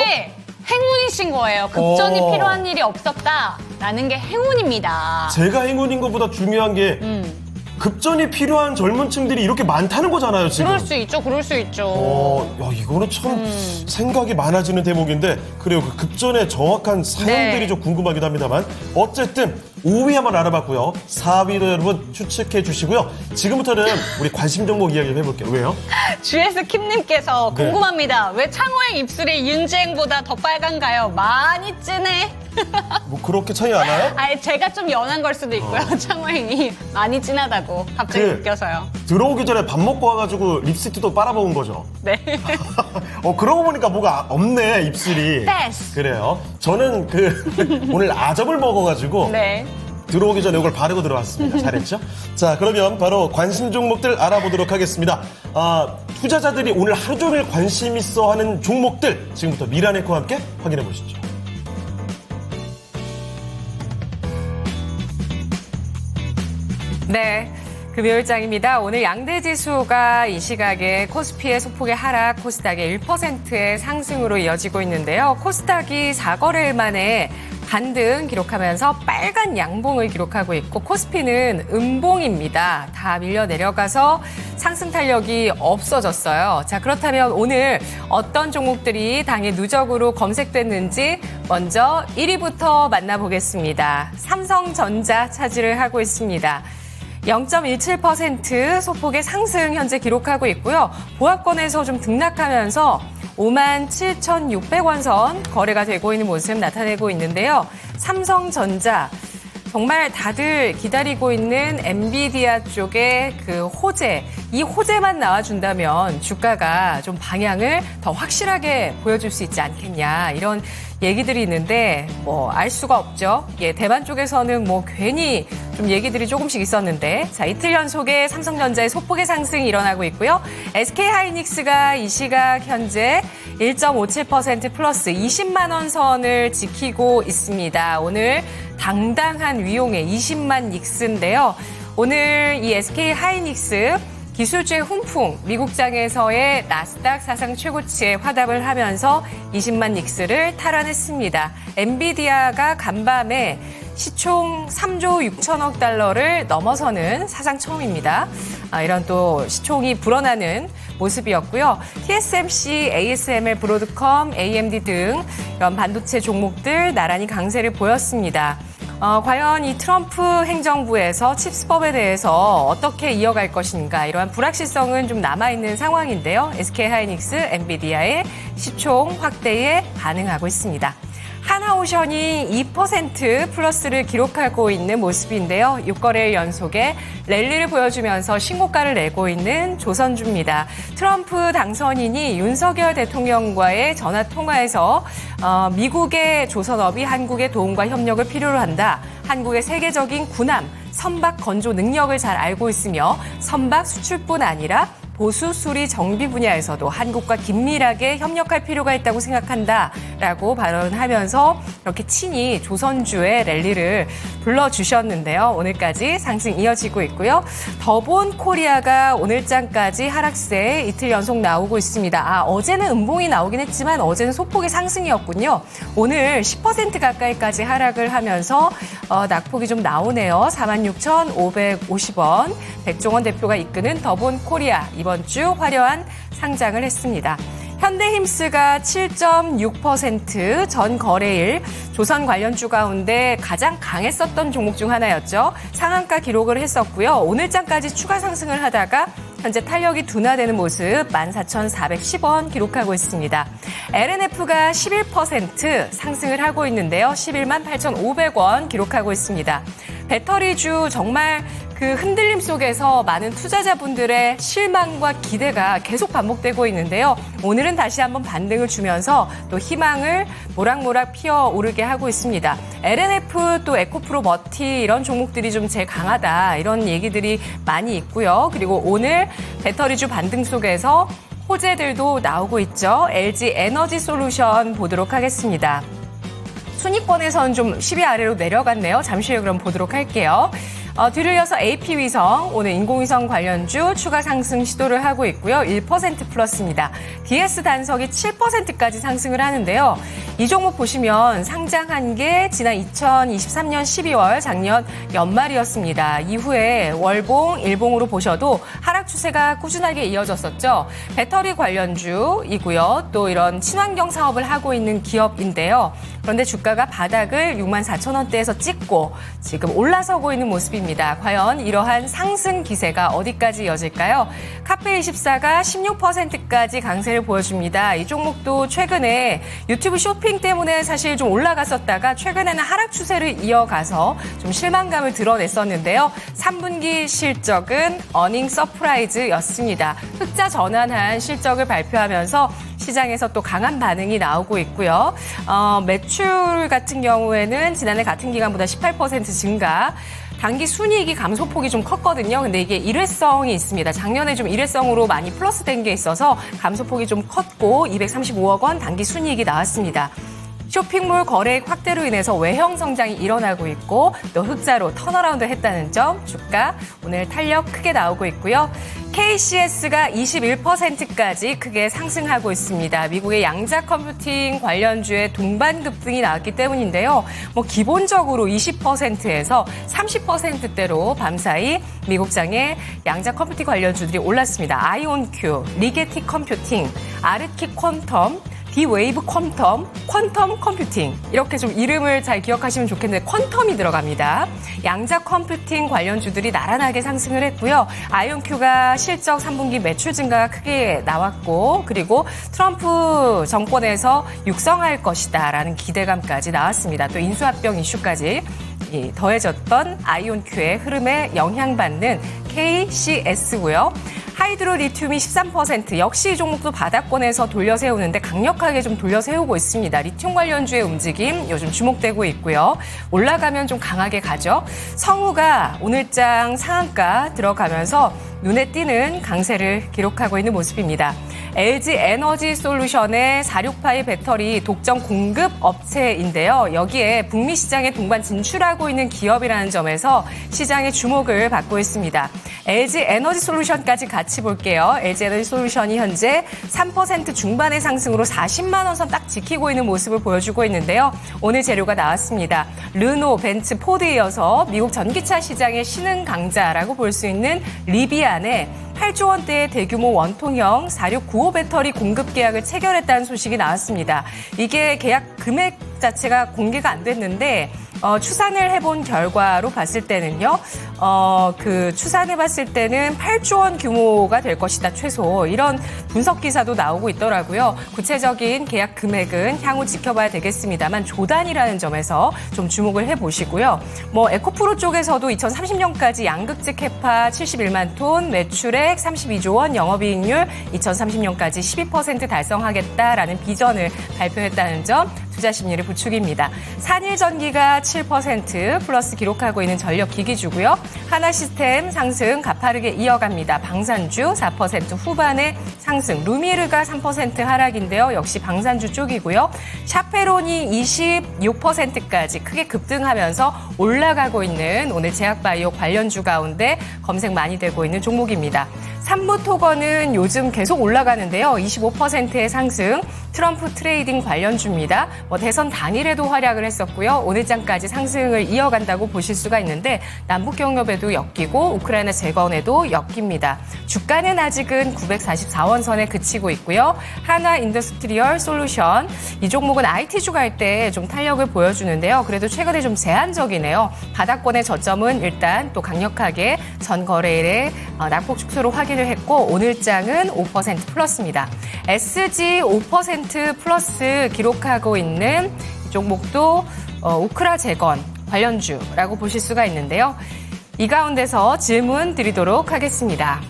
S2: 행운이신 거예요. 급전이
S1: 어.
S2: 필요한 일이 없었다라는 게 행운입니다.
S1: 제가 행운인 것보다 중요한 게 급전이 필요한 젊은 층들이 이렇게 많다는 거잖아요, 지금.
S2: 그럴 수 있죠. 그럴 수 있죠.
S1: 야, 이거는 참 생각이 많아지는 대목인데, 그래요. 그 급전의 정확한 사용들이
S2: 네.
S1: 좀 궁금하기도 합니다만, 어쨌든 5위 한번 알아봤고요. 4위도 여러분 추측해 주시고요. 지금부터는 우리 관심 종목 이야기를 해볼게요. 왜요?
S2: GS 킴님께서
S1: 네.
S2: 궁금합니다. 왜 창호행 입술이 윤지행보다 더 빨간가요? 많이 진해.
S1: 뭐 그렇게 차이 안 나요?
S2: 아니, 제가 좀 연한 걸 수도 있고요. 창호행이 많이 진하다고 갑자기
S1: 그-
S2: 느껴서요.
S1: 들어오기 전에 밥 먹고 와가지고 립스틱도 빨아먹은 거죠.
S2: 네.
S1: 그러고 보니까 뭐가 없네, 입술이.
S2: 패스.
S1: 그래요. 저는 오늘 아점을 먹어가지고
S2: 네.
S1: 들어오기 전에 이걸 바르고 들어왔습니다. 잘했죠? 자, 그러면 바로 관심 종목들 알아보도록 하겠습니다. 투자자들이 오늘 하루 종일 관심 있어 하는 종목들 지금부터 미라네코와 함께 확인해 보시죠.
S4: 네. 금요일장입니다. 오늘 양대 지수가 이 시각에 코스피의 소폭의 하락, 코스닥의 1%의 상승으로 이어지고 있는데요. 코스닥이 4거래일 만에 반등 기록하면서 빨간 양봉을 기록하고 있고 코스피는 음봉입니다. 다 밀려 내려가서 상승 탄력이 없어졌어요. 자, 그렇다면 오늘 어떤 종목들이 당일 누적으로 검색됐는지 먼저 1위부터 만나보겠습니다. 삼성전자 차지를 하고 있습니다. 0.17% 소폭의 상승 현재 기록하고 있고요. 보합권에서 좀 등락하면서 57,600원 선 거래가 되고 있는 모습 나타내고 있는데요. 삼성전자 정말 다들 기다리고 있는 엔비디아 쪽의 그 호재, 이 호재만 나와준다면 주가가 좀 방향을 더 확실하게 보여줄 수 있지 않겠냐 이런 얘기들이 있는데 알 수가 없죠. 예, 대만 쪽에서는 괜히 좀 얘기들이 조금씩 있었는데 자, 이틀 연속에 삼성전자의 소폭의 상승이 일어나고 있고요. SK하이닉스가 이 시각 현재 1.57% 플러스 20만 원 선을 지키고 있습니다. 오늘 당당한 위용의 20만 닉스인데요. 오늘 이 SK하이닉스 기술주의 훈풍, 미국장에서의 나스닥 사상 최고치에 화답을 하면서 20만 닉스를 탈환했습니다. 엔비디아가 간밤에 시총 3조 6천억 달러를 넘어서는 사상 처음입니다. 이런 또 시총이 불어나는 모습이었고요. TSMC, ASML, 브로드컴, AMD 등 이런 반도체 종목들 나란히 강세를 보였습니다. 과연 이 트럼프 행정부에서 칩스법에 대해서 어떻게 이어갈 것인가 이러한 불확실성은 좀 남아있는 상황인데요. SK하이닉스, 엔비디아의 시총 확대에 반응하고 있습니다. 하나오션이 2% 플러스를 기록하고 있는 모습인데요. 6거래일 연속에 랠리를 보여주면서 신고가를 내고 있는 조선주입니다. 트럼프 당선인이 윤석열 대통령과의 전화 통화에서 미국의 조선업이 한국의 도움과 협력을 필요로 한다. 한국의 세계적인 군함, 선박 건조 능력을 잘 알고 있으며 선박 수출뿐 아니라 보수 수리 정비 분야에서도 한국과 긴밀하게 협력할 필요가 있다고 생각한다라고 발언하면서 이렇게 친히 조선주의 랠리를 불러주셨는데요. 오늘까지 상승 이어지고 있고요. 더본 코리아가 오늘장까지 하락세 이틀 연속 나오고 있습니다. 어제는 음봉이 나오긴 했지만 어제는 소폭의 상승이었군요. 오늘 10% 가까이까지 하락을 하면서 낙폭이 좀 나오네요. 46,550원. 백종원 대표가 이끄는 더본 코리아 이번 주 화려한 상장을 했습니다. 현대힘스가 7.6% 전 거래일 조선 관련주 가운데 가장 강했었던 종목 중 하나였죠. 상한가 기록을 했었고요. 오늘장까지 추가 상승을 하다가 현재 탄력이 둔화되는 모습 14,410원 기록하고 있습니다. LNF가 11% 상승을 하고 있는데요. 118,500원 기록하고 있습니다. 배터리주 정말 그 흔들림 속에서 많은 투자자분들의 실망과 기대가 계속 반복되고 있는데요. 오늘은 다시 한번 반등을 주면서 또 희망을 모락모락 피어오르게 하고 있습니다. LNF 또 에코프로 머티 이런 종목들이 좀 제일 강하다 이런 얘기들이 많이 있고요. 그리고 오늘 배터리주 반등 속에서 호재들도 나오고 있죠. LG 에너지 솔루션 보도록 하겠습니다. 순위권에서는 좀 10위 아래로 내려갔네요. 잠시 후에 그럼 보도록 할게요. 뒤를 이어서 AP위성, 오늘 인공위성 관련주 추가 상승 시도를 하고 있고요. 1% 플러스입니다. DS단석이 7%까지 상승을 하는데요. 이 종목 보시면 상장한 게 지난 2023년 12월 작년 연말이었습니다. 이후에 월봉, 일봉으로 보셔도 하락 추세가 꾸준하게 이어졌었죠. 배터리 관련주이고요. 또 이런 친환경 사업을 하고 있는 기업인데요. 그런데 주가가 바닥을 64,000원대에서 찍고 지금 올라서고 있는 모습입니다. 과연 이러한 상승 기세가 어디까지 이어질까요? 카페24가 16%까지 강세를 보여줍니다. 이 종목도 최근에 유튜브 쇼핑 때문에 사실 좀 올라갔었다가 최근에는 하락 추세를 이어가서 좀 실망감을 드러냈었는데요. 3분기 실적은 어닝 서프라이즈였습니다. 흑자 전환한 실적을 발표하면서 시장에서 또 강한 반응이 나오고 있고요. 매출 같은 경우에는 지난해 같은 기간보다 18% 증가. 단기 순이익이 감소폭이 좀 컸거든요. 근데 이게 일회성이 있습니다. 작년에 좀 일회성으로 많이 플러스 된 게 있어서 감소폭이 좀 컸고 235억 원 단기 순이익이 나왔습니다. 쇼핑몰 거래액 확대로 인해서 외형 성장이 일어나고 있고 또 흑자로 턴어라운드 했다는 점 주가 오늘 탄력 크게 나오고 있고요. KCS가 21%까지 크게 상승하고 있습니다. 미국의 양자 컴퓨팅 관련주의 동반 급등이 나왔기 때문인데요. 기본적으로 20%에서 30%대로 밤사이 미국장의 양자 컴퓨팅 관련주들이 올랐습니다. 아이온큐, 리게티 컴퓨팅, 아르키 퀀텀, D-웨이브 퀀텀 컴퓨팅 이렇게 좀 이름을 잘 기억하시면 좋겠는데 퀀텀이 들어갑니다. 양자 컴퓨팅 관련주들이 나란하게 상승을 했고요. 아이온큐가 실적 3분기 매출 증가가 크게 나왔고 그리고 트럼프 정권에서 육성할 것이다라는 기대감까지 나왔습니다. 또 인수합병 이슈까지 더해졌던 아이온큐의 흐름에 영향받는 KCS고요. 하이드로 리튬이 13% 역시 이 종목도 바닥권에서 돌려세우는데 강력하게 좀 돌려세우고 있습니다. 리튬 관련주의 움직임 요즘 주목되고 있고요. 올라가면 좀 강하게 가죠. 성우가 오늘장 상한가 들어가면서 눈에 띄는 강세를 기록하고 있는 모습입니다. LG 에너지 솔루션의 468 배터리 독점 공급 업체인데요. 여기에 북미 시장에 동반 진출하고 있는 기업이라는 점에서 시장의 주목을 받고 있습니다. LG 에너지 솔루션까지 같이 볼게요. LG 에너지 솔루션이 현재 3% 중반의 상승으로 40만 원 선 딱 지키고 있는 모습을 보여주고 있는데요. 오늘 재료가 나왔습니다. 르노, 벤츠, 포드에 이어서 미국 전기차 시장의 신흥 강자라고 볼 수 있는 리비안에 8조 원대의 대규모 원통형 4695 배터리 공급 계약을 체결했다는 소식이 나왔습니다. 이게 계약 금액 자체가 공개가 안 됐는데 추산을 해본 결과로 봤을 때는요. 추산해 봤을 때는 8조 원 규모가 될 것이다 최소 이런 분석 기사도 나오고 있더라고요. 구체적인 계약 금액은 향후 지켜봐야 되겠습니다만 조단이라는 점에서 좀 주목을 해보시고요. 에코프로 쪽에서도 2030년까지 양극재 캐파 71만 톤, 매출액 32조 원, 영업이익률 2030년까지 12% 달성하겠다라는 비전을 발표했다는 점 투자 심리를 부추깁니다. 산일전기가 7% 플러스 기록하고 있는 전력기기주고요. 하나시스템 상승 가파르게 이어갑니다. 방산주 4% 후반의 상승, 루미르가 3% 하락인데요. 역시 방산주 쪽이고요. 샤페론이 26%까지 크게 급등하면서 올라가고 있는 오늘 제약바이오 관련주 가운데 검색 많이 되고 있는 종목입니다. 삼부토건은 요즘 계속 올라가는데요. 25%의 상승, 트럼프 트레이딩 관련주입니다. 대선 당일에도 활약을 했었고요. 오늘장까지 상승을 이어간다고 보실 수가 있는데 남북 경협에도 엮이고 우크라이나 재건에도 엮입니다. 주가는 아직은 944원 선에 그치고 있고요. 하나 인더스트리얼 솔루션 이 종목은 IT주가 할 때 좀 탄력을 보여주는데요. 그래도 최근에 좀 제한적이네요. 바닥권의 저점은 일단 또 강력하게 전 거래일에 낙폭 축소로 확인을 했고 오늘장은 5% 플러스입니다. SG 5% 플러스 기록하고 있는 이 종목도 우크라 재건 관련주라고 보실 수가 있는데요. 이 가운데서 질문 드리도록 하겠습니다.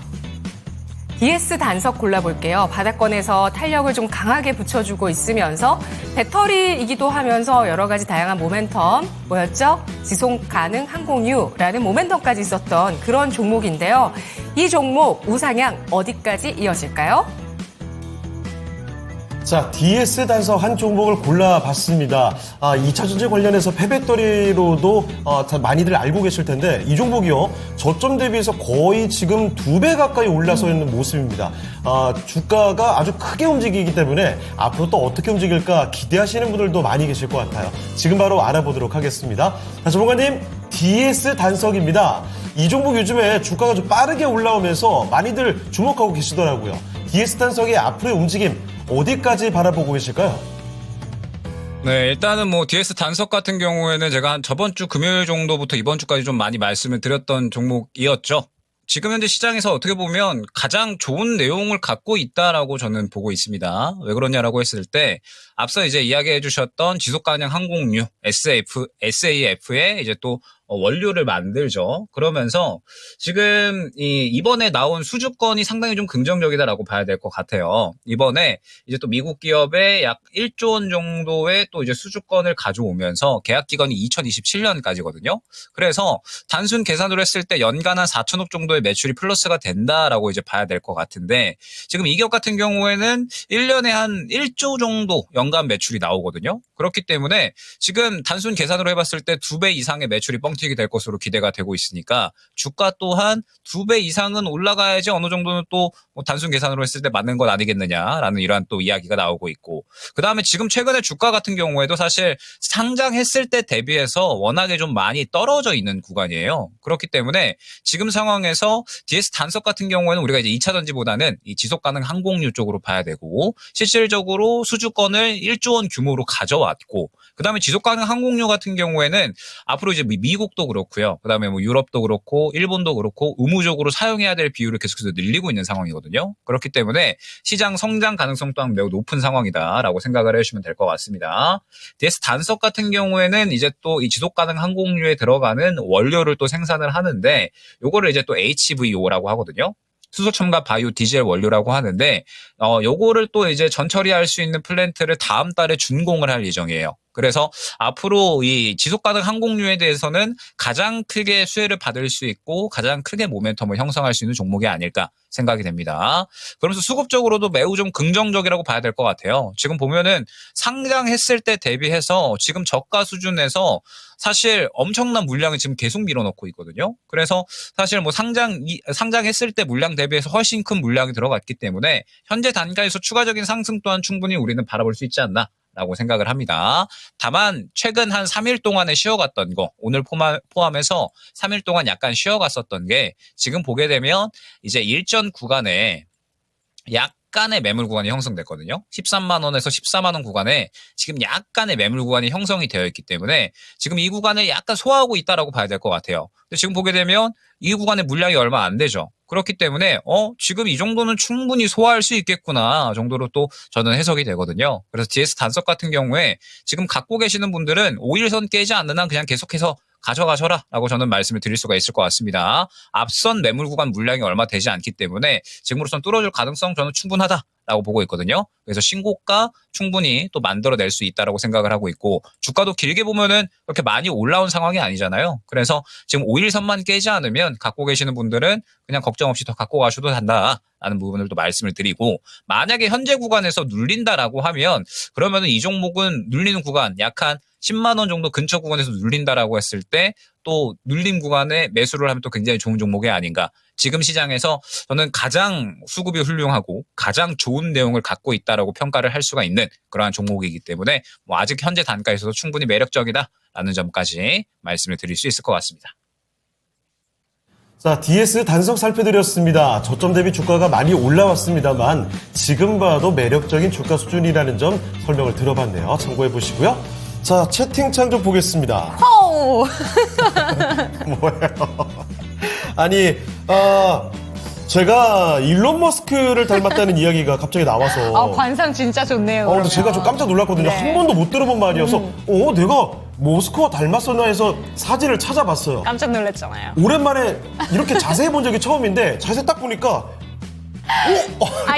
S4: DS 단석 골라볼게요. 바닥권에서 탄력을 좀 강하게 붙여주고 있으면서 배터리이기도 하면서 여러 가지 다양한 모멘텀 뭐였죠? 지속 가능 항공유라는 모멘텀까지 있었던 그런 종목인데요. 이 종목 우상향 어디까지 이어질까요?
S1: 자, DS 단석 한 종목을 골라봤습니다. 2차 전지 관련해서 폐배터리로도 많이들 알고 계실 텐데 이 종목이요. 저점 대비해서 거의 지금 2배 가까이 올라서 있는 모습입니다. 주가가 아주 크게 움직이기 때문에 앞으로 또 어떻게 움직일까 기대하시는 분들도 많이 계실 것 같아요. 지금 바로 알아보도록 하겠습니다. 자, 전문가님, DS 단석입니다. 이 종목 요즘에 주가가 좀 빠르게 올라오면서 많이들 주목하고 계시더라고요. DS 단석의 앞으로의 움직임 어디까지 바라보고 계실까요?
S3: 네, 일단은 DS 단석 같은 경우에는 제가 한 저번 주 금요일 정도부터 이번 주까지 좀 많이 말씀을 드렸던 종목이었죠. 지금 현재 시장에서 어떻게 보면 가장 좋은 내용을 갖고 있다라고 저는 보고 있습니다. 왜 그러냐라고 했을 때 앞서 이제 이야기해 주셨던 지속 가능 항공유 SAF의 이제 또 원료를 만들죠. 그러면서 지금 이번에 나온 수주권이 상당히 좀 긍정적이다라고 봐야 될 것 같아요. 이번에 이제 또 미국 기업의 약 1조 원 정도의 또 이제 수주권을 가져오면서 계약 기간이 2027년까지거든요. 그래서 단순 계산으로 했을 때 연간 한 4천억 정도의 매출이 플러스가 된다라고 이제 봐야 될 것 같은데 지금 이 기업 같은 경우에는 1년에 한 1조 정도 연간 매출이 나오거든요. 그렇기 때문에 지금 단순 계산으로 해봤을 때 2배 이상의 매출이 뻥튀기 될 것으로 기대가 되고 있으니까 주가 또한 2배 이상은 올라가야지 어느 정도는 또 뭐 단순 계산으로 했을 때 맞는 것 아니겠느냐라는 이러한 또 이야기가 나오고 있고 그다음에 지금 최근에 주가 같은 경우에도 사실 상장했을 때 대비해서 워낙에 좀 많이 떨어져 있는 구간이에요. 그렇기 때문에 지금 상황에서 DS 단석 같은 경우에는 우리가 이제 2차 전지보다는 이 지속 가능 항공유 쪽으로 봐야 되고 실질적으로 수주권을 1조 원 규모로 가져왔고 그다음에 지속 가능 항공유 같은 경우에는 앞으로 이제 미국도 그렇고요. 그다음에 뭐 유럽도 그렇고 일본도 그렇고 의무적으로 사용해야 될 비율을 계속해서 늘리고 있는 상황이거든요. 그렇기 때문에 시장 성장 가능성 또한 매우 높은 상황이다라고 생각을 해주시면 될 것 같습니다. DS 단석 같은 경우에는 이제 또 이 지속 가능 항공유에 들어가는 원료를 또 생산을 하는데 요거를 이제 또 HVO라고 하거든요. 수소 첨가 바이오 디젤 원료라고 하는데 요거를 또 이제 전처리할 수 있는 플랜트를 다음 달에 준공을 할 예정이에요. 그래서 앞으로 이 지속 가능 항공유에 대해서는 가장 크게 수혜를 받을 수 있고 가장 크게 모멘텀을 형성할 수 있는 종목이 아닐까 생각이 됩니다. 그러면서 수급적으로도 매우 좀 긍정적이라고 봐야 될 것 같아요. 지금 보면은 상장했을 때 대비해서 지금 저가 수준에서 사실 엄청난 물량을 지금 계속 밀어넣고 있거든요. 그래서 사실 뭐 상장했을 때 물량 대비해서 훨씬 큰 물량이 들어갔기 때문에 현재 단가에서 추가적인 상승 또한 충분히 우리는 바라볼 수 있지 않나 라고 생각을 합니다. 다만 최근 한 3일 동안에 쉬어갔던 거 오늘 포함해서 3일 동안 약간 쉬어갔었던 게 지금 보게 되면 이제 일전 구간에 약간의 매물 구간이 형성됐거든요. 13만 원에서 14만 원 구간에 지금 약간의 매물 구간이 형성이 되어 있기 때문에 지금 이 구간을 약간 소화하고 있다라고 봐야 될 것 같아요. 근데 지금 보게 되면 이 구간의 물량이 얼마 안 되죠. 그렇기 때문에 지금 이 정도는 충분히 소화할 수 있겠구나 정도로 또 저는 해석이 되거든요. 그래서 DS 단석 같은 경우에 지금 갖고 계시는 분들은 5일선 깨지 않는 한 그냥 계속해서 가져가셔라 라고 저는 말씀을 드릴 수가 있을 것 같습니다. 앞선 매물 구간 물량이 얼마 되지 않기 때문에 지금으로선 뚫어줄 가능성 저는 충분하다라고 보고 있거든요. 그래서 신고가 충분히 또 만들어낼 수 있다라고 생각을 하고 있고 주가도 길게 보면은 그렇게 많이 올라온 상황이 아니잖아요. 그래서 지금 5일선만 깨지 않으면 갖고 계시는 분들은 그냥 걱정 없이 더 갖고 가셔도 한다라는 부분을 또 말씀을 드리고 만약에 현재 구간에서 눌린다라고 하면 그러면은 이 종목은 눌리는 구간 약 한 10만 원 정도 근처 구간에서 눌린다라고 했을 때 또 눌림 구간에 매수를 하면 또 굉장히 좋은 종목이 아닌가. 지금 시장에서 저는 가장 수급이 훌륭하고 가장 좋은 내용을 갖고 있다라고 평가를 할 수가 있는 그러한 종목이기 때문에 뭐 아직 현재 단가에서도 충분히 매력적이다라는 점까지 말씀을 드릴 수 있을 것 같습니다.
S1: 자, DS 단석 살펴드렸습니다. 저점 대비 주가가 많이 올라왔습니다만 지금 봐도 매력적인 주가 수준이라는 점 설명을 들어봤네요. 참고해 보시고요. 자, 채팅창 좀 보겠습니다.
S2: 호우!
S1: 뭐예요? 아니, 제가 일론 머스크를 닮았다는 이야기가 갑자기 나와서.
S2: 관상 진짜 좋네요.
S1: 근데 제가 좀 깜짝 놀랐거든요.
S2: 네.
S1: 한 번도 못 들어본 말이어서, 내가 모스크와 닮았었나 해서 사진을 찾아봤어요.
S2: 깜짝 놀랐잖아요.
S1: 오랜만에 이렇게 자세히 본 적이 처음인데, 자세히 딱 보니까,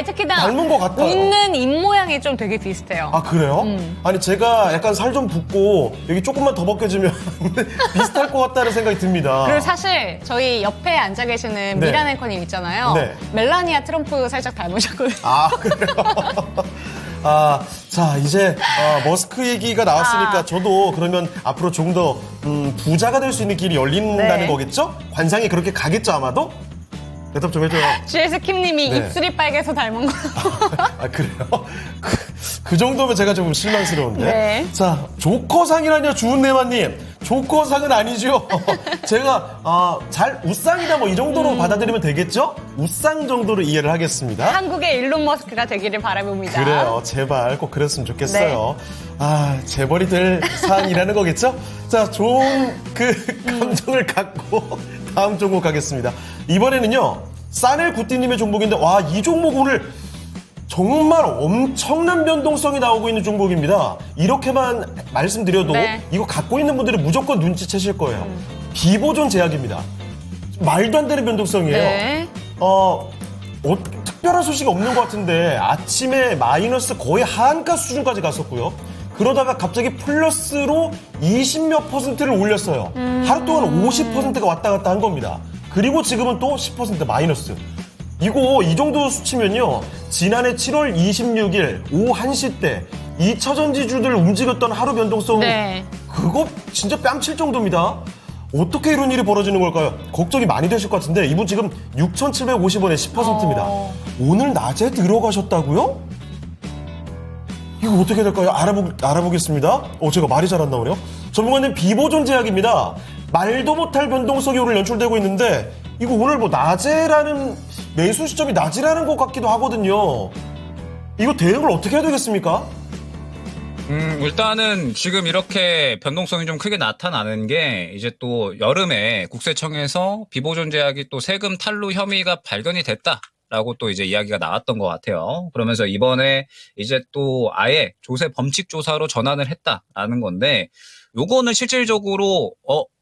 S2: 특히나
S1: 닮은 것 같아요.
S2: 웃는 입모양이 좀 되게 비슷해요.
S1: 아, 그래요? 아니, 제가 약간 살 좀 붓고, 여기 조금만 더 벗겨지면 비슷할 것 같다는 생각이 듭니다.
S2: 그리고 사실 저희 옆에 앉아 계시는
S1: 네.
S2: 미란 앵커님 있잖아요.
S1: 네.
S2: 멜라니아 트럼프 살짝 닮으셨거든요.
S1: 아, 그래요? 자, 이제, 머스크 얘기가 나왔으니까 저도 그러면 앞으로 조금 더, 부자가 될 수 있는 길이 열린다는
S2: 네.
S1: 거겠죠? 관상이 그렇게 가겠죠, 아마도? 대답 좀 해줘요.
S2: GS 킴님이
S1: 네.
S2: 입술이 빨개서 닮은 거.
S1: 아, 그래요? 그 정도면 제가 조금 실망스러운데.
S2: 네.
S1: 자, 조커상이라뇨, 주은내마님. 조커상은 아니죠. 제가, 웃상이다 뭐 이 정도로 받아들이면 되겠죠? 웃상 정도로 이해를 하겠습니다.
S2: 한국의 일론 머스크가 되기를 바라봅니다.
S1: 그래요. 제발 꼭 그랬으면 좋겠어요. 재벌이 될 사안이라는 거겠죠? 자, 좋은 감정을 갖고 다음 종목 가겠습니다. 이번에는요, 사넬구띠님의 종목인데, 이 종목 오늘 정말 엄청난 변동성이 나오고 있는 종목입니다. 이렇게만 말씀드려도
S2: 네.
S1: 이거 갖고 있는 분들이 무조건 눈치채실 거예요. 비보존 제약입니다. 말도 안 되는 변동성이에요.
S2: 네.
S1: 특별한 소식이 없는 것 같은데 아침에 마이너스 거의 하한가 수준까지 갔었고요. 그러다가 갑자기 플러스로 20몇 퍼센트를 올렸어요. 하루 동안 50%가 왔다 갔다 한 겁니다. 그리고 지금은 또 10% 마이너스. 이 정도 수치면요. 지난해 7월 26일 오후 1시 때 2차 전지주들 움직였던 하루 변동성
S2: 네.
S1: 그거 진짜 뺨칠 정도입니다. 어떻게 이런 일이 벌어지는 걸까요? 걱정이 많이 되실 것 같은데 이분 지금 6,750원에 10%입니다. 오늘 낮에 들어가셨다고요? 이거 어떻게 될까요? 알아보겠습니다. 제가 말이 잘 안 나오네요. 전문가님 비보존 제약입니다. 말도 못할 변동성이 오늘 연출되고 있는데 이거 오늘 낮에라는 매수 시점이 낮이라는 것 같기도 하거든요. 이거 대응을 어떻게 해야 되겠습니까?
S3: 일단은 지금 이렇게 변동성이 좀 크게 나타나는 게 이제 또 여름에 국세청에서 비보존 제약이 또 세금 탈루 혐의가 발견이 됐다라고 또 이제 이야기가 나왔던 것 같아요. 그러면서 이번에 이제 또 아예 조세 범칙 조사로 전환을 했다라는 건데 요거는 실질적으로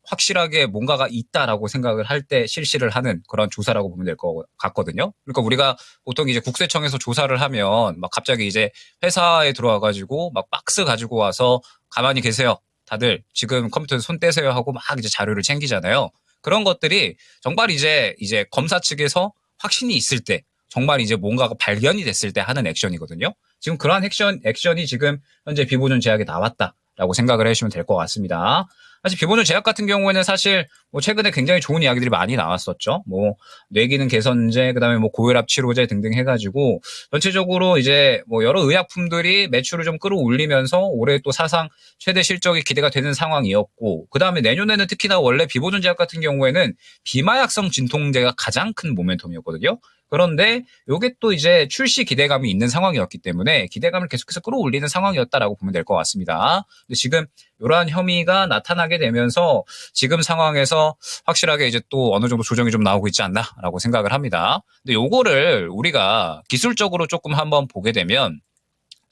S3: 확실하게 뭔가가 있다라고 생각을 할 때 실시를 하는 그런 조사라고 보면 될 것 같거든요. 그러니까 우리가 보통 이제 국세청에서 조사를 하면 막 갑자기 이제 회사에 들어와가지고 막 박스 가지고 와서 가만히 계세요. 다들 지금 컴퓨터에 손 떼세요 하고 막 이제 자료를 챙기잖아요. 그런 것들이 정말 이제 검사 측에서 확신이 있을 때 정말 이제 뭔가가 발견이 됐을 때 하는 액션이거든요. 지금 그러한 액션이 지금 현재 비보존 제약에 나왔다라고 생각을 해주시면 될 것 같습니다. 사실 비보존 제약 같은 경우에는 사실 최근에 굉장히 좋은 이야기들이 많이 나왔었죠. 뇌기능 개선제, 그다음에 고혈압 치료제 등등 해가지고 전체적으로 이제 여러 의약품들이 매출을 좀 끌어올리면서 올해 또 사상 최대 실적이 기대가 되는 상황이었고, 그다음에 내년에는 특히나 원래 비보존 제약 같은 경우에는 비마약성 진통제가 가장 큰 모멘텀이었거든요. 그런데 요게 또 이제 출시 기대감이 있는 상황이었기 때문에 기대감을 계속해서 끌어올리는 상황이었다라고 보면 될 것 같습니다. 근데 지금 이러한 혐의가 나타나게 되면서 지금 상황에서 확실하게 이제 또 어느 정도 조정이 좀 나오고 있지 않나라고 생각을 합니다. 근데 요거를 우리가 기술적으로 조금 한번 보게 되면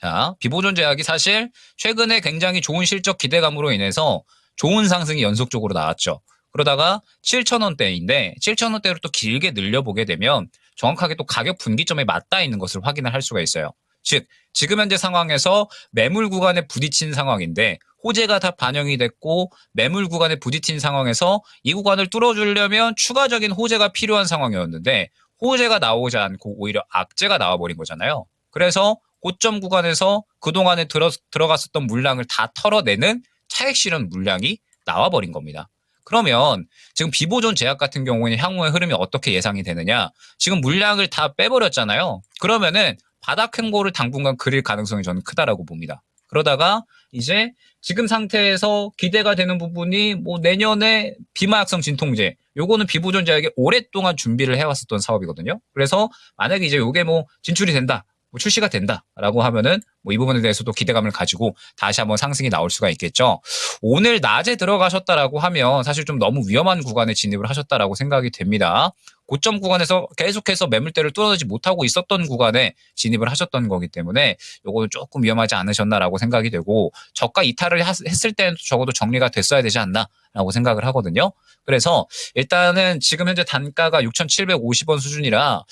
S3: 자, 비보존 제약이 사실 최근에 굉장히 좋은 실적 기대감으로 인해서 좋은 상승이 연속적으로 나왔죠. 그러다가 7,000원대인데 7,000원대로 또 길게 늘려보게 되면 정확하게 또 가격 분기점에 맞닿아 있는 것을 확인을 할 수가 있어요. 즉 지금 현재 상황에서 매물 구간에 부딪힌 상황인데 호재가 다 반영이 됐고 매물 구간에 부딪힌 상황에서 이 구간을 뚫어주려면 추가적인 호재가 필요한 상황이었는데 호재가 나오지 않고 오히려 악재가 나와버린 거잖아요. 그래서 고점 구간에서 그동안에 들어갔었던 물량을 다 털어내는 차익 실현 물량이 나와버린 겁니다. 그러면 지금 비보존 제약 같은 경우에는 향후의 흐름이 어떻게 예상이 되느냐? 지금 물량을 다 빼버렸잖아요. 그러면은 바닥 횡보를 당분간 그릴 가능성이 저는 크다라고 봅니다. 그러다가 이제 지금 상태에서 기대가 되는 부분이 내년에 비마약성 진통제, 요거는 비보존 제약이 오랫동안 준비를 해왔었던 사업이거든요. 그래서 만약에 이제 요게 진출이 된다. 출시가 된다라고 하면은 이 부분에 대해서도 기대감을 가지고 다시 한번 상승이 나올 수가 있겠죠. 오늘 낮에 들어가셨다라고 하면 사실 좀 너무 위험한 구간에 진입을 하셨다라고 생각이 됩니다. 고점 구간에서 계속해서 매물대를 뚫어내지 못하고 있었던 구간에 진입을 하셨던 거기 때문에 요거는 조금 위험하지 않으셨나라고 생각이 되고 저가 이탈을 했을 때는 적어도 정리가 됐어야 되지 않나라고 생각을 하거든요. 그래서 일단은 지금 현재 단가가 6,750원 수준이라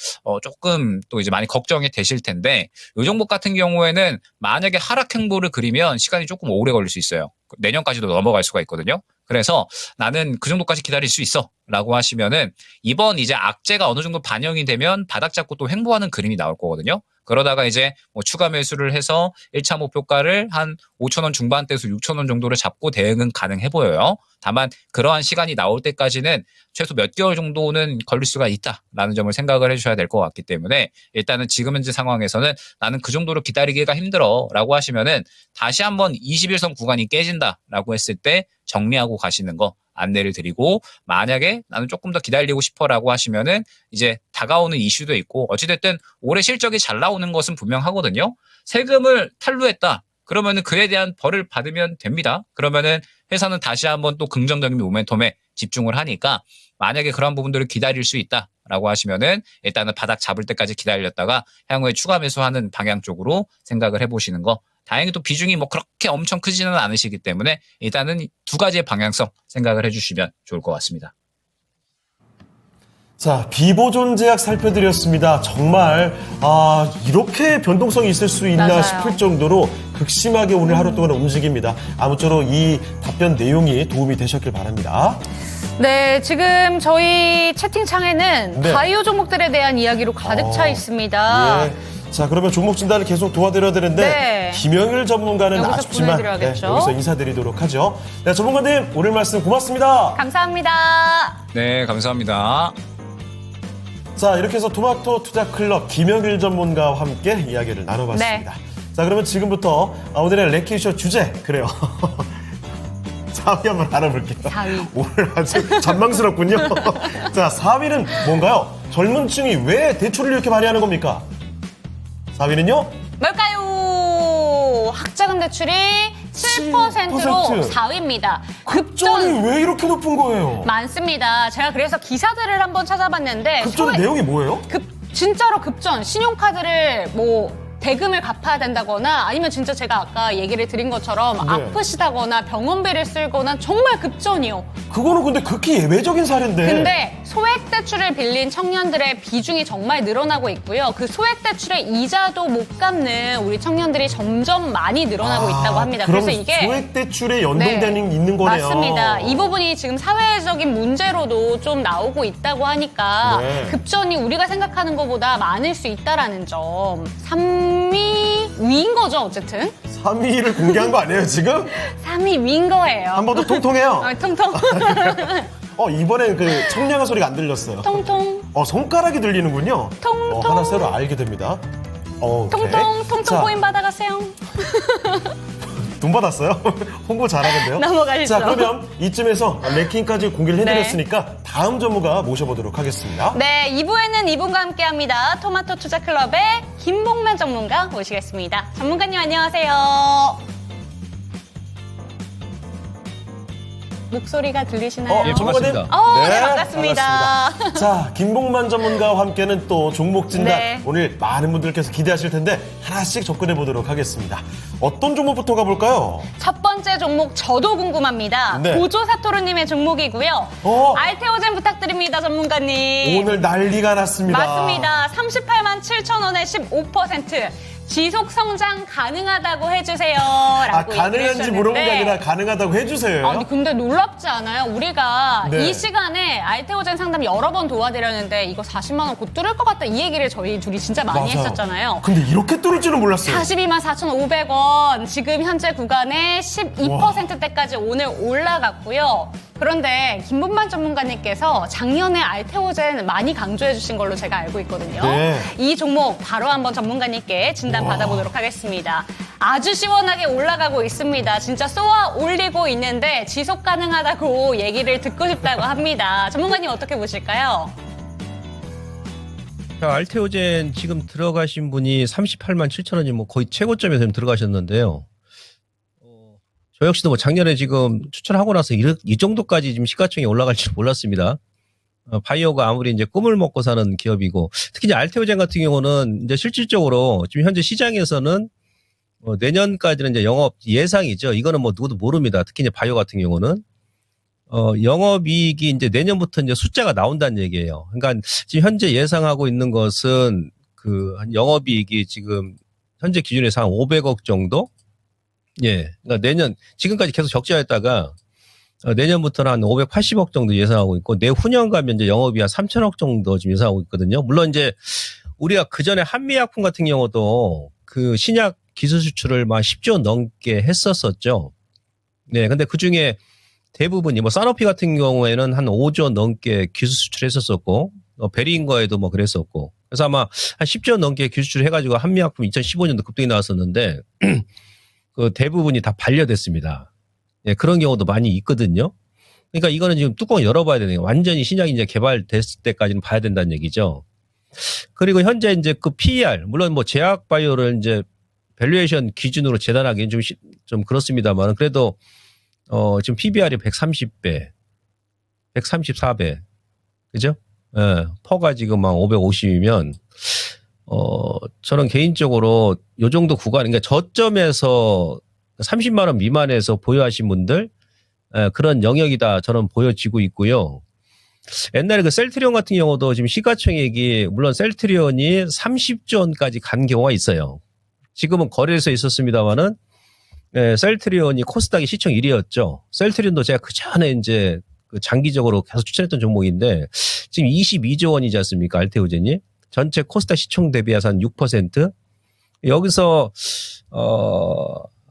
S3: 조금 또 이제 많이 걱정이 되실 텐데 요 종목 같은 경우에는 만약에 하락 행보를 그리면 시간이 조금 오래 걸릴 수 있어요. 내년까지도 넘어갈 수가 있거든요. 그래서 나는 그 정도까지 기다릴 수 있어 라고 하시면은 이번 이제 악재가 어느 정도 반영이 되면 바닥 잡고 또 횡보하는 그림이 나올 거거든요. 그러다가 이제 추가 매수를 해서 1차 목표가를 한 5,000원 중반대에서 6,000원 정도를 잡고 대응은 가능해 보여요. 다만 그러한 시간이 나올 때까지는 최소 몇 개월 정도는 걸릴 수가 있다라는 점을 생각을 해주셔야 될 것 같기 때문에 일단은 지금 현재 상황에서는 나는 그 정도로 기다리기가 힘들어 라고 하시면은 다시 한번 21선 구간이 깨진다라고 했을 때 정리하고 가시는 거 안내를 드리고 만약에 나는 조금 더 기다리고 싶어라고 하시면은 이제 다가오는 이슈도 있고 어찌됐든 올해 실적이 잘 나오는 것은 분명하거든요. 세금을 탈루했다. 그러면은 그에 대한 벌을 받으면 됩니다. 그러면은 회사는 다시 한번 또 긍정적인 모멘텀에 집중을 하니까 만약에 그런 부분들을 기다릴 수 있다라고 하시면은 일단은 바닥 잡을 때까지 기다렸다가 향후에 추가 매수하는 방향 쪽으로 생각을 해보시는 거 다행히 또 비중이 뭐 그렇게 엄청 크지는 않으시기 때문에 일단은 두 가지의 방향성 생각을 해주시면 좋을 것 같습니다.
S1: 자, 비보존 제약 살펴드렸습니다. 정말 이렇게 변동성이 있을 수 있나
S2: 맞아요.
S1: 싶을 정도로 극심하게 오늘 하루 동안 움직입니다. 아무쪼록 이 답변 내용이 도움이 되셨길 바랍니다.
S2: 네, 지금 저희 채팅창에는
S1: 네.
S2: 바이오 종목들에 대한 이야기로 가득 차 있습니다.
S1: 예. 자, 그러면 종목 진단을 계속 도와드려야 되는데
S2: 네.
S1: 김영일 전문가는
S2: 여기서
S1: 아쉽지만
S2: 보내드려야겠죠.
S1: 여기서 인사드리도록 하죠. 네, 전문가님 오늘 말씀 고맙습니다.
S2: 감사합니다.
S3: 네, 감사합니다.
S1: 자, 이렇게 해서 토마토 투자 클럽 김영일 전문가와 함께 이야기를 나눠봤습니다.
S2: 네.
S1: 자, 그러면 지금부터 오늘의 레키쇼 주제 그래요. 4위 한번 알아볼게요.
S2: 4위.
S1: 오늘 아주 전망스럽군요. 자, 4위는 뭔가요? 젊은 층이 왜 대출을 이렇게 많이 하는 겁니까? 4위는요?
S2: 뭘까요? 학자금 대출이 7%로 4위입니다.
S1: 급전이 왜 이렇게 높은 거예요?
S2: 많습니다. 제가 그래서 기사들을 한번 찾아봤는데
S1: 급전의 내용이 뭐예요?
S2: 진짜로 급전, 신용카드를 대금을 갚아야 된다거나 아니면 진짜 제가 아까 얘기를 드린 것처럼
S1: 네.
S2: 아프시다거나 병원비를 쓸거나 정말 급전이요.
S1: 그거는 근데 극히 예외적인 사례인데.
S2: 근데 소액 대출을 빌린 청년들의 비중이 정말 늘어나고 있고요. 그 소액 대출의 이자도 못 갚는 우리 청년들이 점점 많이 늘어나고 있다고 합니다.
S1: 그럼
S2: 그래서 이게
S1: 소액 대출에 연동되는 있는 거네요.
S2: 맞습니다. 이 부분이 지금 사회적인 문제로도 좀 나오고 있다고 하니까
S1: 네.
S2: 급전이 우리가 생각하는 것보다 많을 수 있다라는 점. 3위 위인 거죠, 어쨌든.
S1: 3위를 공개한 거 아니에요, 지금?
S2: 3위 위인 거예요.
S1: 한 번 더 통통해요.
S2: 통통.
S1: 이번엔 그 청량한 소리가 안 들렸어요.
S2: 통통.
S1: 손가락이 들리는군요.
S2: 통통.
S1: 하나 새로 알게 됩니다. 오케이.
S2: 통통
S1: 자,
S2: 코인 받아가세요.
S1: 돈 받았어요? 홍보 잘하는데요.
S2: 넘어가시죠.
S1: 자, 그러면 이쯤에서 랭킹까지 공개를
S2: 네.
S1: 해드렸으니까 다음 전문가 모셔보도록 하겠습니다.
S2: 네, 2부에는 이분과 함께합니다. 토마토 투자 클럽의 김봉만 전문가 모시겠습니다. 전문가님 안녕하세요. 목소리가 들리시나요?
S5: 예,
S1: 전문가님.
S5: 반갑습니다.
S2: 네, 반갑습니다.
S1: 자, 김봉만 전문가와 함께는 또 종목 진단
S2: 네.
S1: 오늘 많은 분들께서 기대하실 텐데 하나씩 접근해 보도록 하겠습니다. 어떤 종목부터 가볼까요?
S2: 첫 번째 종목 저도 궁금합니다.
S1: 네.
S2: 고조사토르님의 종목이고요. 알테오젠 부탁드립니다, 전문가님.
S1: 오늘 난리가 났습니다.
S2: 맞습니다. 38만 7천 원에 15%. 지속 성장 가능하다고 해주세요. 라고
S1: 가능한지 물어본 게 아니라 가능하다고 해주세요.
S2: 아니 근데 놀랍지 않아요? 우리가
S1: 네.
S2: 이 시간에 알테오젠 상담 여러 번 도와드렸는데 이거 40만 원 곧 뚫을 것 같다 이 얘기를 저희 둘이 진짜 많이
S1: 맞아요.
S2: 했었잖아요.
S1: 근데 이렇게 뚫을 줄은 몰랐어요.
S2: 42만 4,500원 지금 현재 구간에 12%대까지 오늘 올라갔고요. 그런데 김분만 전문가님께서 작년에 알테오젠 많이 강조해 주신 걸로 제가 알고 있거든요.
S1: 네.
S2: 이 종목 바로 한번 전문가님께 진단 받아보도록 하겠습니다. 아주 시원하게 올라가고 있습니다. 진짜 쏘아 올리고 있는데 지속 가능하다고 얘기를 듣고 싶다고 합니다. 전문가님 어떻게 보실까요?
S5: 자, 알테오젠 지금 들어가신 분이 38만 7천 원이 뭐 거의 최고점에 지금 들어가셨는데요. 저 역시도 뭐 작년에 지금 추천하고 나서 이 정도까지 지금 시가총이 올라갈 줄 몰랐습니다. 바이오가 아무리 이제 꿈을 먹고 사는 기업이고 특히 이제 알테오젠 같은 경우는 이제 실질적으로 지금 현재 시장에서는 내년까지는 이제 영업 예상이죠. 이거는 뭐 누구도 모릅니다. 특히 이제 바이오 같은 경우는 영업이익이 이제 내년부터 이제 숫자가 나온다는 얘기예요. 그러니까 지금 현재 예상하고 있는 것은 그 한 영업이익이 지금 현재 기준에서 한 500억 정도? 예. 그러니까 내년 지금까지 계속 적자였다가 내년부터는 한 580억 정도 예상하고 있고 내후년 가면 이제 영업이 한 3천억 정도 지금 예상하고 있거든요. 물론 이제 우리가 그 전에 한미약품 같은 경우도 그 신약 기술 수출을 막 10조 넘게 했었었죠. 네. 근데 그 중에 대부분이 뭐 사노피 같은 경우에는 한 5조 넘게 기술 수출했었었고 베리인거에도 뭐 그랬었고 그래서 아마 한 10조 넘게 기술 수출 해가지고 한미약품 2015년도 급등이 나왔었는데 그 대부분이 다 반려됐습니다. 예, 그런 경우도 많이 있거든요. 그러니까 이거는 지금 뚜껑을 열어봐야 되는 거예요. 완전히 신약이 이제 개발됐을 때까지는 봐야 된다는 얘기죠. 그리고 현재 이제 그 PER 물론 뭐 제약 바이오를 이제 밸류에이션 기준으로 재단하기는 좀 그렇습니다만 그래도 지금 PBR이 130배, 134배, 그죠? 예, 퍼가 지금 막 550이면 저는 개인적으로 요 정도 구간, 그러니까 저점에서 30만 원 미만에서 보유하신 분들, 그런 영역이다 저는 보여지고 있고요. 옛날에 그 셀트리온 같은 경우도 지금 시가총액이 물론 셀트리온이 30조 원까지 간 경우가 있어요. 지금은 거래소에 있었습니다만은 셀트리온이 코스닥이 시총 1위였죠. 셀트리온도 제가 그 전에 이제 그 장기적으로 계속 추천했던 종목인데 지금 22조 원이지 않습니까? 알테오젠이 전체 코스닥 시총 대비해서 한 6%. 여기서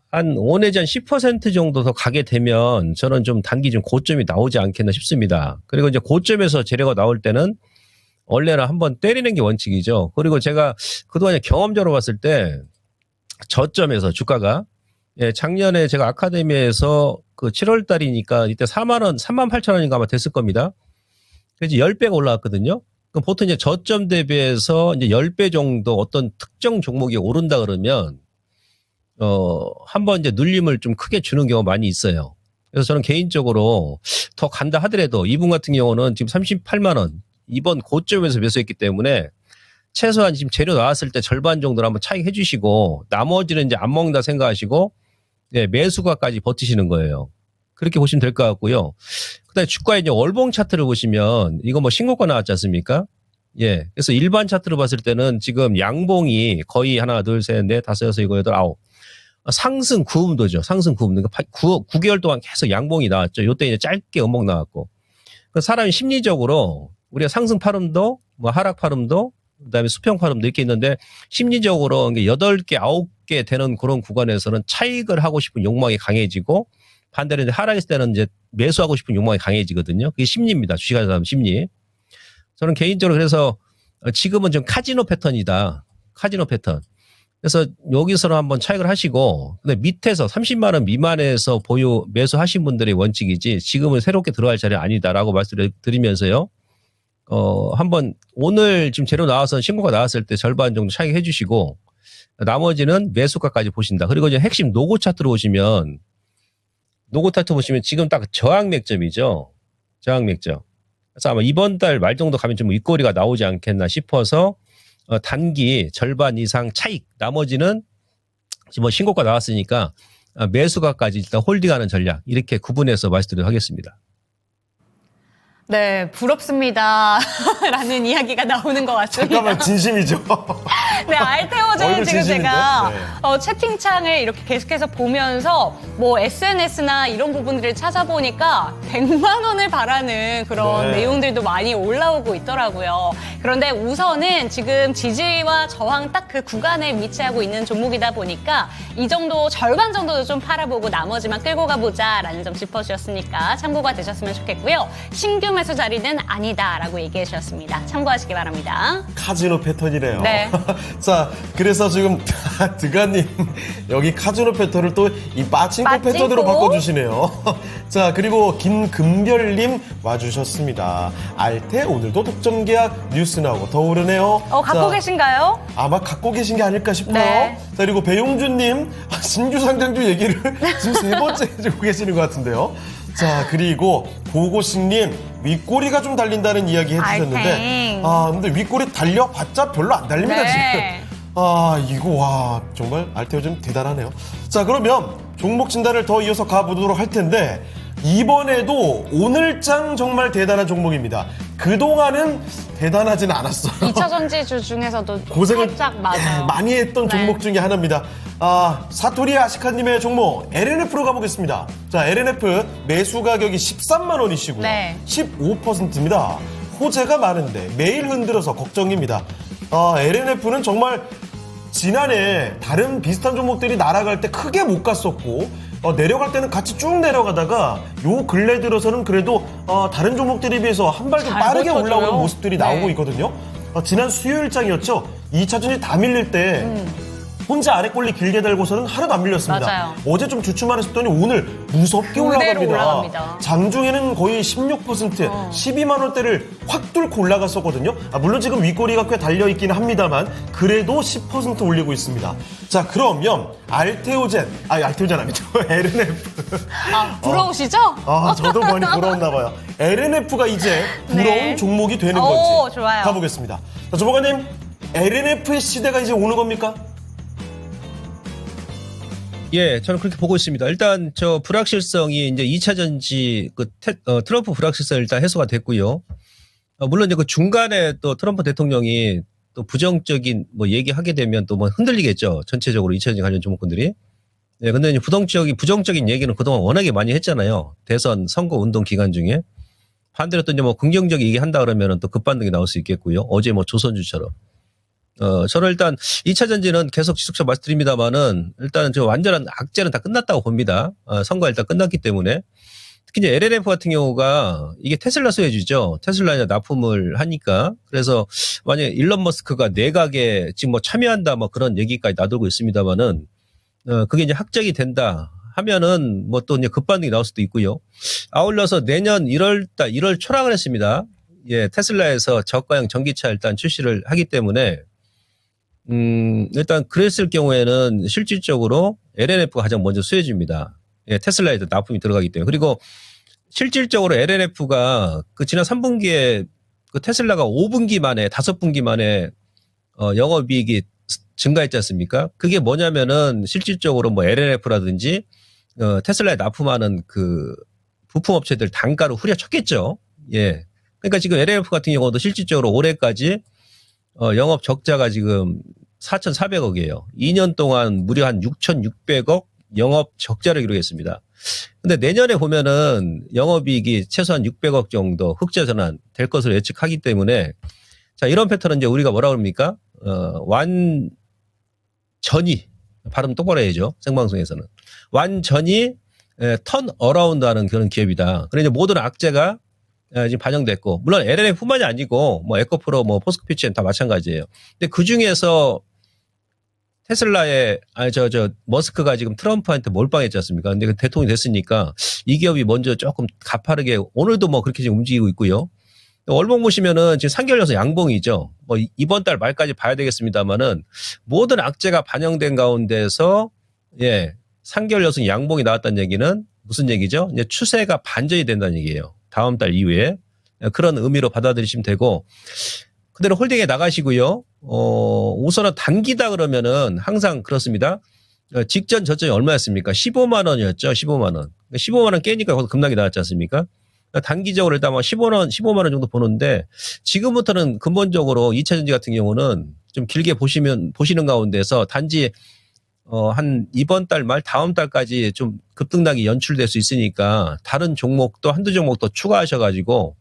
S5: 한 5 내지 한 10% 정도 더 가게 되면 저는 좀 단기 좀 고점이 나오지 않겠나 싶습니다. 그리고 이제 고점에서 재료가 나올 때는 원래는 한번 때리는 게 원칙이죠. 그리고 제가 그동안에 경험적으로 봤을 때 저점에서 주가가 작년에 제가 아카데미에서 그 7월 달이니까 이때 4만 원, 3만 8천 원인가 아마 됐을 겁니다. 그래서 10배가 올라왔거든요. 그럼 보통 이제 저점 대비해서 이제 10배 정도 어떤 특정 종목이 오른다 그러면 한번 이제 눌림을 좀 크게 주는 경우가 많이 있어요. 그래서 저는 개인적으로 더 간다 하더라도 이분 같은 경우는 지금 38만 원 이번 고점에서 매수했기 때문에 최소한 지금 재료 나왔을 때 절반 정도로 한번 차익 해주시고 나머지는 이제 안 먹는다 생각하시고 매수가까지 버티시는 거예요. 그렇게 보시면 될 것 같고요. 그다음에 주가의 이제 월봉 차트를 보시면 이거 뭐 신고가 나왔지 않습니까? 예. 그래서 일반 차트로 봤을 때는 지금 양봉이 거의 하나, 둘, 셋, 넷, 다섯, 여섯, 일곱, 여덟, 아홉. 상승 구음도죠. 상승 구음도. 그러니까 9개월 동안 계속 양봉이 나왔죠. 요때 이제 짧게 음봉 나왔고. 사람이 심리적으로 우리가 상승 팔음도, 뭐 하락 팔음도, 그다음에 수평 팔음도 이렇게 있는데 심리적으로 8개, 9개 되는 그런 구간에서는 차익을 하고 싶은 욕망이 강해지고 반대로 이제 하락했을 때는 이제 매수하고 싶은 욕망이 강해지거든요. 그게 심리입니다. 주식하는 사람 심리. 저는 개인적으로 그래서 지금은 좀 카지노 패턴이다. 카지노 패턴. 그래서 여기서는 한번 차익을 하시고, 근데 밑에서 30만 원 미만에서 매수하신 분들의 원칙이지 지금은 새롭게 들어갈 자리 아니다라고 말씀을 드리면서요. 한번 오늘 지금 재료 나와서 신고가 나왔을 때 절반 정도 차익 해주시고, 나머지는 매수가까지 보신다. 그리고 이제 핵심 노고 차트로 보시면, 노고 차트 보시면 지금 딱 저항 맥점이죠. 저항 맥점. 그래서 아마 이번 달 말 정도 가면 좀 윗꼬리가 나오지 않겠나 싶어서 단기 절반 이상 차익, 나머지는 지금 뭐 신고가 나왔으니까 매수가까지 일단 홀딩하는 전략 이렇게 구분해서 말씀드리도록 하겠습니다.
S2: 네, 부럽습니다. 라는 이야기가 나오는 것 같습니다.
S1: 잠깐만, 진심이죠?
S2: 네, 알테오젠
S1: 얼굴
S2: 지금
S1: 진심인데?
S2: 제가
S1: 네.
S2: 채팅창을 이렇게 계속해서 보면서 뭐 SNS나 이런 부분들을 찾아보니까 100만 원을 바라는 그런
S1: 네.
S2: 내용들도 많이 올라오고 있더라고요. 그런데 우선은 지금 지지와 저항 딱 그 구간에 위치하고 있는 종목이다 보니까 이 정도 절반 정도도 좀 팔아보고 나머지만 끌고 가보자라는 점 짚어주셨으니까 참고가 되셨으면 좋겠고요. 신규 매수 자리는 아니다라고 얘기해 주셨습니다. 참고하시기 바랍니다.
S1: 카지노 패턴이래요.
S2: 네.
S1: 자, 그래서 지금 드가님 여기 카지노 패턴을 또 이 빠칭코
S2: 빠칭코?
S1: 패턴으로 바꿔주시네요. 자, 그리고 김금별님 와주셨습니다. 알테 오늘도 독점 계약 뉴스 나오고 더 오르네요.
S2: 갖고
S1: 자,
S2: 계신가요?
S1: 아마 갖고 계신 게 아닐까 싶어요.
S2: 네.
S1: 자, 그리고 배용준님 신규 상장주 얘기를 지금 3번째 해주고 계시는 것 같은데요. 자, 그리고 고고식님 윗꼬리가 좀 달린다는 이야기 해주셨는데,
S2: 알탱.
S1: 근데 윗꼬리 달려봤자 별로 안 달립니다,
S2: 네.
S1: 지금. 이거 와 정말 알테오 좀 대단하네요. 자, 그러면 종목 진단을 더 이어서 가보도록 할 텐데 이번에도 오늘장 정말 대단한 종목입니다. 그동안은 대단하진 않았어요.
S2: 2차 전지주 중에서도
S1: 고생을
S2: 살짝 맞아요.
S1: 많이 했던 종목 중에 하나입니다. 사토리 아시카님의 종목 LNF로 가보겠습니다. 자, LNF 매수 가격이 13만 원이시고요.
S2: 네.
S1: 15%입니다. 호재가 많은데 매일 흔들어서 걱정입니다. LNF는 정말 지난해 다른 비슷한 종목들이 날아갈 때 크게 못 갔었고 내려갈 때는 같이 쭉 내려가다가 요 근래 들어서는 그래도 다른 종목들에 비해서 한 발 좀
S2: 잘
S1: 빠르게
S2: 버텨줘요.
S1: 올라오는 모습들이 나오고
S2: 네.
S1: 있거든요. 지난 수요일장이었죠. 2차전이 다 밀릴 때 혼자 아래 꼴리 길게 달고서는 하나도 안 밀렸습니다.
S2: 맞아요.
S1: 어제 좀 주춤만 했더니 오늘 무섭게 올라갑니다.
S2: 올라갑니다.
S1: 장중에는 거의 16%, 12만 원대를 확 뚫고 올라갔었거든요. 물론 지금 윗꼬리가 꽤 달려있긴 합니다만 그래도 10% 올리고 있습니다. 자, 그러면 알테오젠 아니죠. LNF.
S2: 부러우시죠?
S1: 저도 많이 부러웠나 봐요. LNF가 이제 부러운
S2: 네.
S1: 종목이 되는
S2: 오,
S1: 건지
S2: 좋아요.
S1: 가보겠습니다. 자, 조보가님 LNF의 시대가 이제 오는 겁니까?
S5: 예, 저는 그렇게 보고 있습니다. 일단 저 불확실성이 이제 2차 전지 트럼프 불확실성 일단 해소가 됐고요. 물론 이제 그 중간에 또 트럼프 대통령이 또 부정적인 뭐 얘기하게 되면 또 뭐 흔들리겠죠. 전체적으로 2차 전지 관련 종목군들이. 예, 근데 이제 부정적인 얘기는 그동안 워낙에 많이 했잖아요. 대선 선거 운동 기간 중에. 반대로 또 이제 뭐 긍정적인 얘기 한다 그러면은 또 급반등이 나올 수 있겠고요. 어제 뭐 조선주처럼. 저는 일단 2차 전지는 계속 지속적으로 말씀드립니다만은 일단은 저 완전한 악재는 다 끝났다고 봅니다. 선거가 일단 끝났기 때문에. 특히 이제 LNF 같은 경우가 이게 테슬라 소유주죠. 테슬라에 납품을 하니까. 그래서 만약에 일론 머스크가 내각에 지금 뭐 참여한다 뭐 그런 얘기까지 나돌고 있습니다만은 그게 이제 확정이 된다 하면은 뭐 또 이제 급반등이 나올 수도 있고요. 아울러서 내년 1월 초랑을 했습니다. 예, 테슬라에서 저가형 전기차 일단 출시를 하기 때문에 일단 그랬을 경우에는 실질적으로 LNF가 가장 먼저 수혜주입니다. 예, 테슬라에 납품이 들어가기 때문에. 그리고 실질적으로 LNF가 그 지난 3분기에 그 테슬라가 5분기 만에 5분기 만에 영업이익이 증가했지 않습니까? 그게 뭐냐면은 실질적으로 뭐 LNF라든지 테슬라에 납품하는 그 부품업체들 단가를 후려쳤겠죠. 예. 그러니까 지금 LNF 같은 경우도 실질적으로 올해까지 영업 적자가 지금 4,400억이에요. 2년 동안 무려 한 6,600억 영업 적자를 기록했습니다. 근데 내년에 보면은 영업이익이 최소한 600억 정도 흑자 전환 될 것으로 예측하기 때문에 자, 이런 패턴은 이제 우리가 뭐라고 합니까? 완전히 발음 똑바로 해야죠. 생방송에서는. 완전히 턴 어라운드 하는 그런 기업이다. 그래서 이제 모든 악재가 지금 반영됐고, 물론 LNF뿐만이 아니고, 뭐, 에코프로, 뭐, 포스코피치엔 다 마찬가지예요. 근데 그 중에서 테슬라의, 머스크가 지금 트럼프한테 몰빵했지 않습니까? 근데 그 대통령이 됐으니까 이 기업이 먼저 조금 가파르게, 오늘도 뭐 그렇게 지금 움직이고 있고요. 월봉 보시면은 지금 3개월 연속 양봉이죠. 뭐, 이번 달 말까지 봐야 되겠습니다만은 모든 악재가 반영된 가운데서, 예, 3개월 연속 양봉이 나왔다는 얘기는 무슨 얘기죠? 이제 추세가 반전이 된다는 얘기예요. 다음 달 이후에. 그런 의미로 받아들이시면 되고, 그대로 홀딩에 나가시고요. 우선은 단기다 그러면은 항상 그렇습니다. 직전 저점이 얼마였습니까? 15만 원이었죠. 15만 원. 15만 원 깨니까 거기서 급락이 나왔지 않습니까? 단기적으로 일단 뭐 15만 원 정도 보는데 지금부터는 근본적으로 2차 전지 같은 경우는 좀 길게 보시는 가운데서 단지 한 이번 달 말 다음 달까지 좀 급등락이 연출될 수 있으니까 다른 종목도 한두 종목 더 추가하셔가지고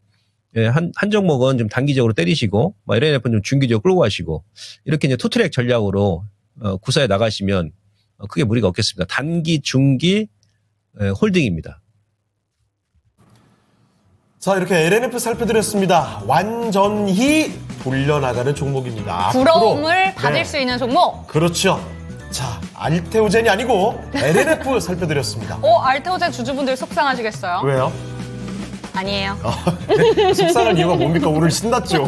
S5: 예, 한 종목은 좀 단기적으로 때리시고 LNF는 좀 중기적으로 끌고 가시고 이렇게 이제 투트랙 전략으로 구사해 나가시면 크게 무리가 없겠습니다. 단기, 중기 홀딩입니다.
S1: 자, 이렇게 LNF 살펴드렸습니다. 완전히 돌려나가는 종목입니다.
S2: 부러움을 받을
S1: 네.
S2: 수 있는 종목.
S1: 그렇죠. 자, 알테오젠이 아니고 LNF 살펴드렸습니다.
S2: 알테오젠 주주분들 속상하시겠어요?
S1: 왜요?
S2: 아니에요.
S1: 속상한 이유가 뭡니까? 오늘 신났죠.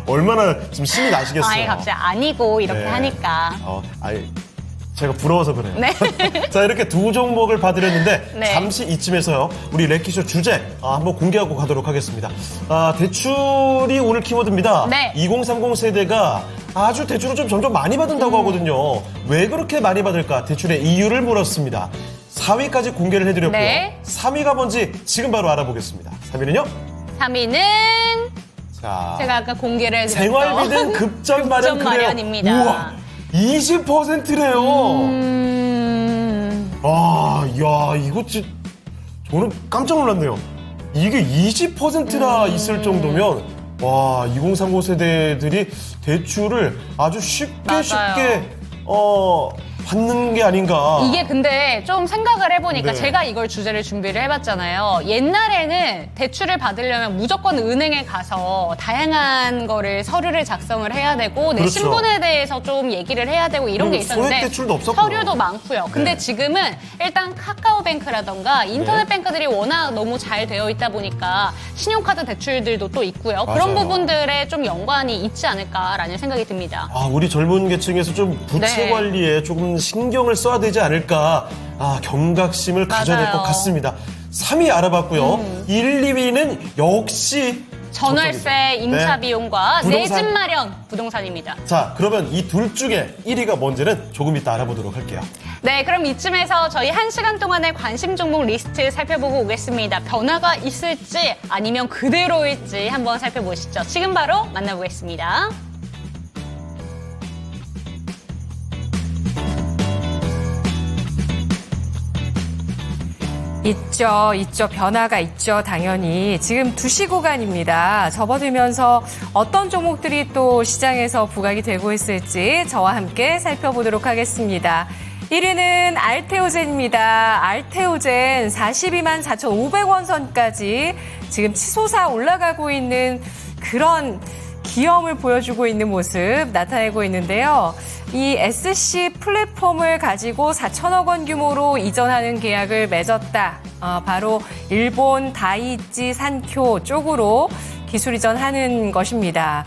S1: 얼마나 지금 신이 나시겠어요.
S2: 아예 갑자기 아니고 이렇게
S1: 네.
S2: 하니까.
S1: 제가 부러워서 그래요.
S2: 네.
S1: 자, 이렇게 두 종목을 봐드렸는데
S2: 네.
S1: 잠시 이쯤에서요. 우리 레키쇼 주제 한번 공개하고 가도록 하겠습니다. 대출이 오늘 키워드입니다.
S2: 네.
S1: 2030 세대가 아주 대출을 좀 점점 많이 받는다고 하거든요. 왜 그렇게 많이 받을까? 대출의 이유를 물었습니다. 4위까지 공개를 해드렸고요.
S2: 네.
S1: 3위가 뭔지 지금 바로 알아보겠습니다. 3위는요?
S2: 3위는
S1: 자,
S2: 제가 아까 공개를 해드렸죠.
S1: 생활비는 급전 마련
S2: 급전
S1: 그래요.
S2: 마련입니다.
S1: 우와, 20%래요. 야, 이거 저는 깜짝 놀랐네요. 이게 20%나 있을 정도면, 와, 2030 세대들이 대출을 아주
S2: 맞아요.
S1: 쉽게, 받는 게 아닌가.
S2: 이게 근데 좀 생각을 해보니까
S1: 네.
S2: 제가 이걸 주제를 준비를 해봤잖아요. 옛날에는 대출을 받으려면 무조건 은행에 가서 다양한 거를 서류를 작성을 해야 되고 내
S1: 그렇죠.
S2: 신분에 대해서 좀 얘기를 해야 되고 이런 게 있었는데
S1: 소액 대출도 없었고요.
S2: 서류도 많고요. 근데
S1: 네.
S2: 지금은 일단 카카오뱅크라던가 인터넷 뱅크들이 워낙 너무 잘 되어 있다 보니까 신용카드 대출들도 또 있고요. 그런
S1: 맞아요.
S2: 부분들에 좀 연관이 있지 않을까라는 생각이 듭니다.
S1: 우리 젊은 계층에서 좀 부채
S2: 네.
S1: 관리에 조금 신경을 써야 되지 않을까. 경각심을 가져야 될
S2: 맞아요.
S1: 것 같습니다. 3위 알아봤고요. 1, 2위는 역시
S2: 전월세, 임차
S1: 네.
S2: 비용과 내
S1: 부동산.
S2: 집 마련 부동산입니다.
S1: 자, 그러면 이 둘 중에 1위가 뭔지는 조금 이따 알아보도록 할게요.
S2: 네, 그럼 이쯤에서 저희 1시간 동안의 관심 종목 리스트 살펴보고 오겠습니다. 변화가 있을지 아니면 그대로일지 한번 살펴보시죠. 지금 바로 만나보겠습니다.
S4: 있죠. 변화가 있죠. 당연히. 지금 2시 구간입니다. 접어들면서 어떤 종목들이 또 시장에서 부각이 되고 있을지 저와 함께 살펴보도록 하겠습니다. 1위는 알테오젠입니다. 알테오젠 42만 4,500원 선까지 지금 치솟아 올라가고 있는 그런 기염을 보여주고 있는 모습 나타내고 있는데요. 이 SC 플랫폼을 가지고 4천억 원 규모로 이전하는 계약을 맺었다. 바로 일본 다이치 산쿄 쪽으로 기술 이전하는 것입니다.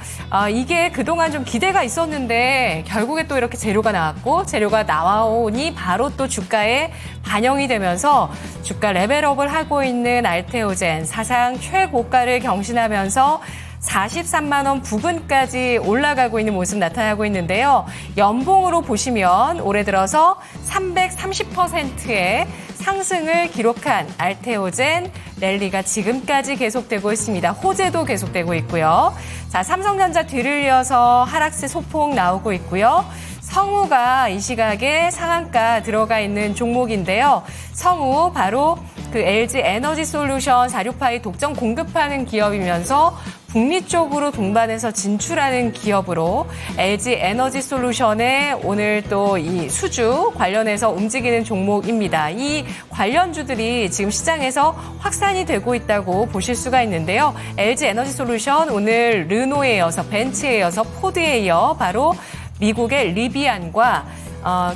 S4: 이게 그동안 좀 기대가 있었는데 결국에 또 이렇게 재료가 나왔고 재료가 나오니 바로 또 주가에 반영이 되면서 주가 레벨업을 하고 있는 알테오젠 사상 최고가를 경신하면서 43만 원 부근까지 올라가고 있는 모습 나타나고 있는데요. 연봉으로 보시면 올해 들어서 330%의 상승을 기록한 알테오젠 랠리가 지금까지 계속되고 있습니다. 호재도 계속되고 있고요. 자, 삼성전자 뒤를 이어서 하락세 소폭 나오고 있고요. 성우가 이 시각에 상한가 들어가 있는 종목인데요. 성우 바로 그 LG 에너지 솔루션 468이 독점 공급하는 기업이면서 북미 쪽으로 동반해서 진출하는 기업으로 LG 에너지 솔루션의 오늘 또 이 수주 관련해서 움직이는 종목입니다. 이 관련주들이 지금 시장에서 확산이 되고 있다고 보실 수가 있는데요. LG 에너지 솔루션 오늘 르노에 이어서 벤츠에 이어서 포드에 이어 바로 미국의 리비안과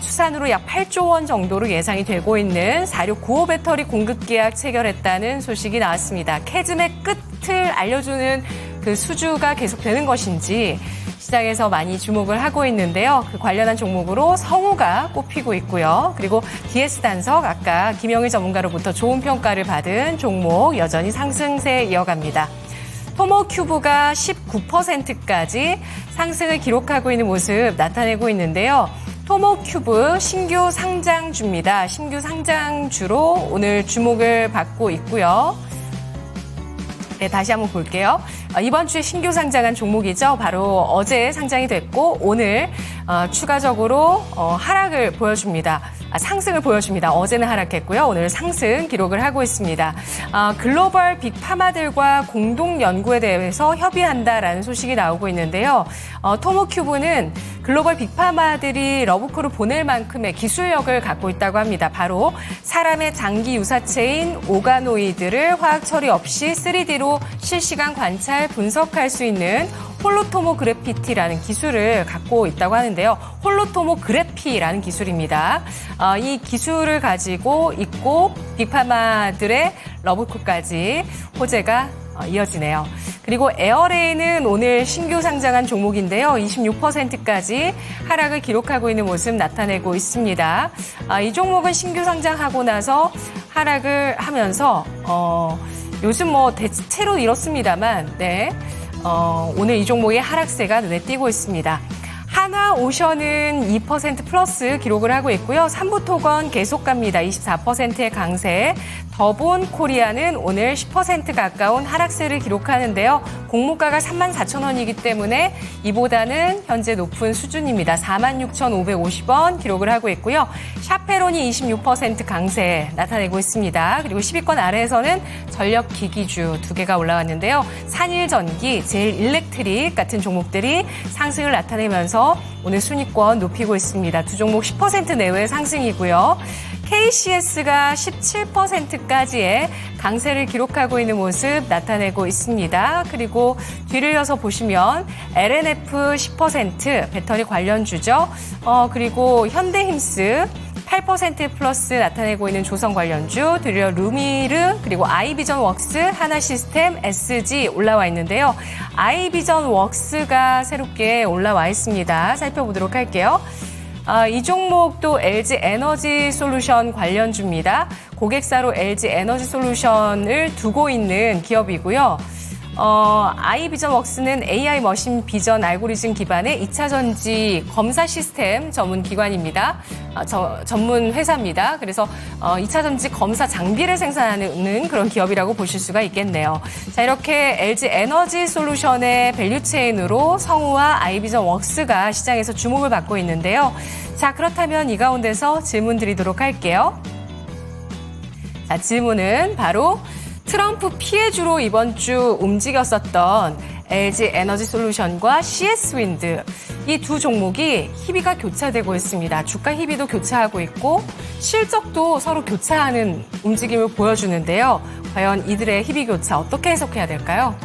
S4: 추산으로 약 8조 원 정도로 예상이 되고 있는 4695 배터리 공급 계약 체결했다는 소식이 나왔습니다. 캐즘의 끝을 알려주는 그 수주가 계속되는 것인지 시장에서 많이 주목을 하고 있는데요. 그 관련한 종목으로 성우가 꼽히고 있고요. 그리고 DS단석 아까 김영일 전문가로부터 좋은 평가를 받은 종목 여전히 상승세 이어갑니다. 토모큐브가 19%까지 상승을 기록하고 있는 모습 나타내고 있는데요. 토모큐브 신규 상장주입니다. 신규 상장주로 오늘 주목을 받고 있고요. 네, 다시 한번 볼게요. 이번 주에 신규 상장한 종목이죠. 바로 어제 상장이 됐고 오늘 추가적으로 하락을 보여줍니다. 상승을 보여줍니다. 어제는 하락했고요. 오늘 상승 기록을 하고 있습니다. 글로벌 빅파마들과 공동 연구에 대해서 협의한다라는 소식이 나오고 있는데요. 토모큐브는 글로벌 빅파마들이 러브콜을 보낼 만큼의 기술력을 갖고 있다고 합니다. 바로 사람의 장기 유사체인 오가노이드를 화학 처리 없이 3D로 실시간 관찰 분석할 수 있는 홀로토모그래피티라는 기술을 갖고 있다고 하는데요. 홀로토모그래피라는 기술입니다. 이 기술을 가지고 있고 빅파마들의 러브콜까지 호재가 이어지네요. 그리고 에어레인은 오늘 신규 상장한 종목인데요. 26%까지 하락을 기록하고 있는 모습 나타내고 있습니다. 이 종목은 신규 상장하고 나서 하락을 하면서 요즘 뭐 대체로 이렇습니다만 오늘 이 종목의 하락세가 눈에 띄고 있습니다. 하나오션은 2% 플러스 기록을 하고 있고요. 삼부토건 계속 갑니다. 24%의 강세. 더본코리아는 오늘 10% 가까운 하락세를 기록하는데요. 공모가가 34,000원이기 때문에 이보다는 현재 높은 수준입니다. 46,550원 기록을 하고 있고요. 샤페론이 26% 강세 나타내고 있습니다. 그리고 10위권 아래에서는 전력기기주 2개가 올라왔는데요. 산일전기, 제일일렉트릭 같은 종목들이 상승을 나타내면서 오늘 순위권 높이고 있습니다. 두 종목 10% 내외의 상승이고요. KCS가 17%까지의 강세를 기록하고 있는 모습 나타내고 있습니다. 그리고 뒤를 이어서 보시면 LNF 10% 배터리 관련주죠. 그리고 현대힘스 8% 플러스 나타내고 있는 조선 관련주, 뒤려 루미르, 그리고 아이비전웍스, 하나시스템, SG 올라와 있는데요. 아이비전웍스가 새롭게 올라와 있습니다. 살펴보도록 할게요. 이 종목도 LG 에너지 솔루션 관련주입니다. 고객사로 LG 에너지 솔루션을 두고 있는 기업이고요. 아이비전웍스는 AI 머신 비전 알고리즘 기반의 2차 전지 검사 시스템 전문 기관입니다. 전문 회사입니다. 그래서 2차 전지 검사 장비를 생산하는 그런 기업이라고 보실 수가 있겠네요. 자, 이렇게 LG 에너지 솔루션의 밸류체인으로 성우와 아이비전웍스가 시장에서 주목을 받고 있는데요. 자, 그렇다면 이 가운데서 질문 드리도록 할게요. 자, 질문은 바로 트럼프 피해주로 이번 주 움직였었던 LG 에너지 솔루션과 CS 윈드 이 두 종목이 희비가 교차되고 있습니다. 주가 희비도 교차하고 있고 실적도 서로 교차하는 움직임을 보여주는데요. 과연 이들의 희비 교차 어떻게 해석해야 될까요?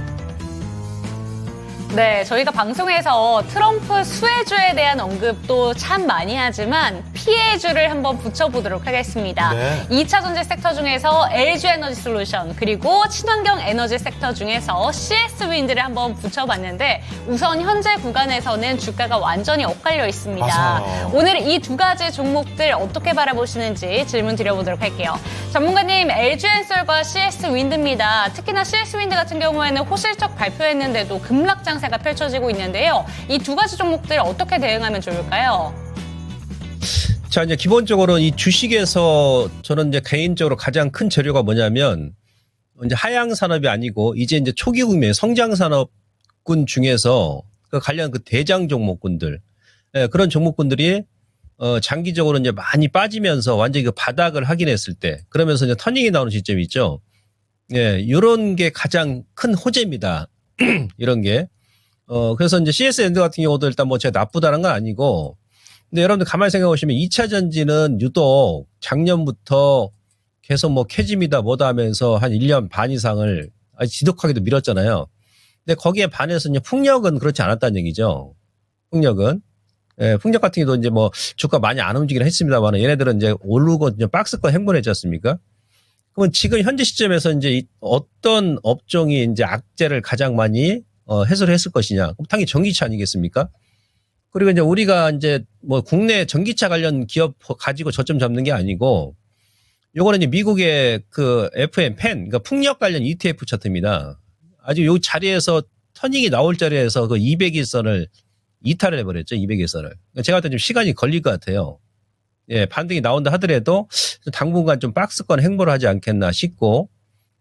S2: 네, 저희가 방송에서 트럼프 수혜주에 대한 언급도 참 많이 하지만 피해주를 한번 붙여보도록 하겠습니다.
S1: 네.
S2: 2차 전지 섹터 중에서 LG 에너지 솔루션 그리고 친환경 에너지 섹터 중에서 CS 윈드를 한번 붙여봤는데 우선 현재 구간에서는 주가가 완전히 엇갈려 있습니다.
S1: 맞아요.
S2: 오늘 이 두 가지 종목들 어떻게 바라보시는지 질문 드려보도록 할게요. 전문가님, LG엔솔과 CS 윈드입니다. 특히나 CS 윈드 같은 경우에는 호실적 발표했는데도 급락 장세가 펼쳐지고 있는데요. 이 두 가지 종목들 어떻게 대응하면 좋을까요?
S5: 자, 이제 기본적으로 이 주식에서 저는 이제 개인적으로 가장 큰 재료가 뭐냐면 이제 하향 산업이 아니고 이제 초기 국면 성장 산업군 중에서 그 관련 그 대장 종목군들, 예, 그런 종목군들이 장기적으로 이제 많이 빠지면서 완전히 그 바닥을 확인했을 때 그러면서 이제 터닝이 나오는 시점이 있죠. 예, 이런 게 가장 큰 호재입니다. 이런 게. 그래서 이제 CS랜드 같은 경우도 일단 뭐 제가 나쁘다는 건 아니고 근데 여러분들 가만히 생각해 보시면 2차 전지는 유독 작년부터 계속 뭐 캐짐이다 뭐다 하면서 한 1년 반 이상을 아주 지독하게도 밀었잖아요. 근데 거기에 반해서 이제 풍력은 그렇지 않았다는 얘기죠. 풍력은. 예, 풍력 같은 경우도 이제 뭐 주가 많이 안 움직이긴 했습니다만 얘네들은 이제 오르고 이제 박스권 행보했지 않습니까? 그러면 지금 현재 시점에서 이제 어떤 업종이 이제 악재를 가장 많이 해소를 했을 것이냐? 그럼 당연히 전기차 아니겠습니까? 그리고 이제 우리가 이제 뭐 국내 전기차 관련 기업 가지고 저점 잡는 게 아니고 요거는 이제 미국의 그 FM 펜, 그러니까 풍력 관련 ETF 차트입니다. 아주 요 자리에서 터닝이 나올 자리에서 그 200일선을 이탈을 해버렸죠. 200일선을. 제가 봤을 때 좀 시간이 걸릴 것 같아요. 예, 반등이 나온다 하더라도 당분간 좀 박스권 행보를 하지 않겠나 싶고,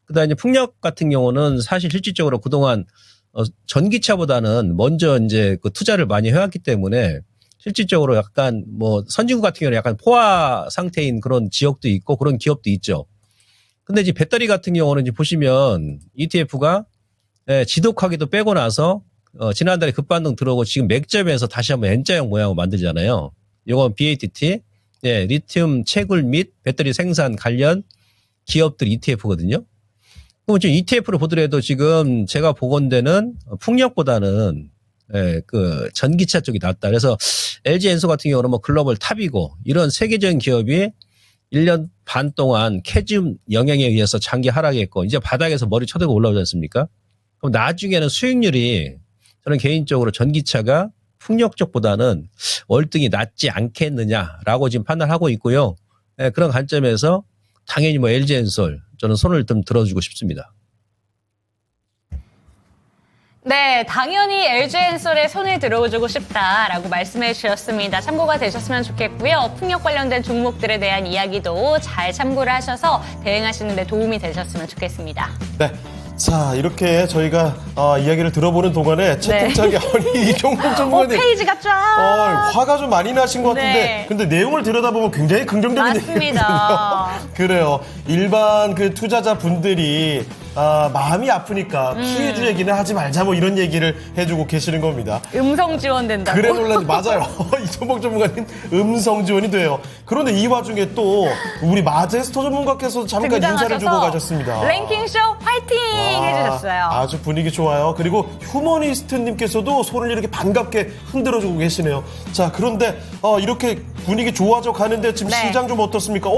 S5: 그다음에 이제 풍력 같은 경우는 사실 실질적으로 그동안 전기차보다는 먼저 이제 그 투자를 많이 해왔기 때문에 실질적으로 약간 뭐 선진국 같은 경우는 약간 포화 상태인 그런 지역도 있고 그런 기업도 있죠. 근데 이제 배터리 같은 경우는 이제 보시면 ETF가 지독하게도 빼고 나서 지난달에 급반등 들어오고 지금 맥점에서 다시 한번 N자형 모양을 만들잖아요. 이건 BATT, 예, 리튬 채굴 및 배터리 생산 관련 기업들 ETF거든요. 그럼 지금 ETF를 보더라도 지금 제가 보건대는 풍력보다는 그 전기차 쪽이 낫다. 그래서 LG엔소 같은 경우는 뭐 글로벌 탑이고 이런 세계적인 기업이 1년 반 동안 캐즘 영향에 의해서 장기 하락했고 이제 바닥에서 머리 쳐들고 올라오지 않습니까? 그럼 나중에는 수익률이 저는 개인적으로 전기차가 풍력 쪽보다는 월등히 낫지 않겠느냐라고 지금 판단하고 있고요. 그런 관점에서 당연히 뭐 LG엔솔 저는 손을 좀 들어주고 싶습니다.
S2: 네, 당연히 LG엔솔에 손을 들어주고 싶다라고 말씀해 주셨습니다. 참고가 되셨으면 좋겠고요. 풍력 관련된 종목들에 대한 이야기도 잘 참고를 하셔서 대응하시는 데 도움이 되셨으면 좋겠습니다.
S1: 네. 자, 이렇게 저희가 이야기를 들어보는 동안에 채팅창에 아니 이 종목 전문가님
S2: 페이지가 쫙
S1: 화가 좀 많이 나신 것 같은데
S2: 네.
S1: 근데 내용을 들여다보면 굉장히 긍정적인
S2: 맞습니다.
S1: 얘기거든요. 그래요. 일반 그 투자자 분들이 마음이 아프니까 피해주 얘기는 하지 말자 뭐 이런 얘기를 해주고 계시는 겁니다.
S2: 음성 지원된다고.
S1: 그래 논란이 맞아요. 이종복 전문가님 음성 지원이 돼요. 그런데 이 와중에 또 우리 마제스터 전문가께서 잠깐 인사를 주고 가셨습니다.
S2: 랭킹쇼 화이팅 해주셨어요.
S1: 아주 분위기 좋아요. 그리고 휴머니스트님께서도 손을 이렇게 반갑게 흔들어주고 계시네요. 자, 그런데 이렇게 분위기 좋아져 가는데 지금
S2: 네.
S1: 시장 좀 어떻습니까?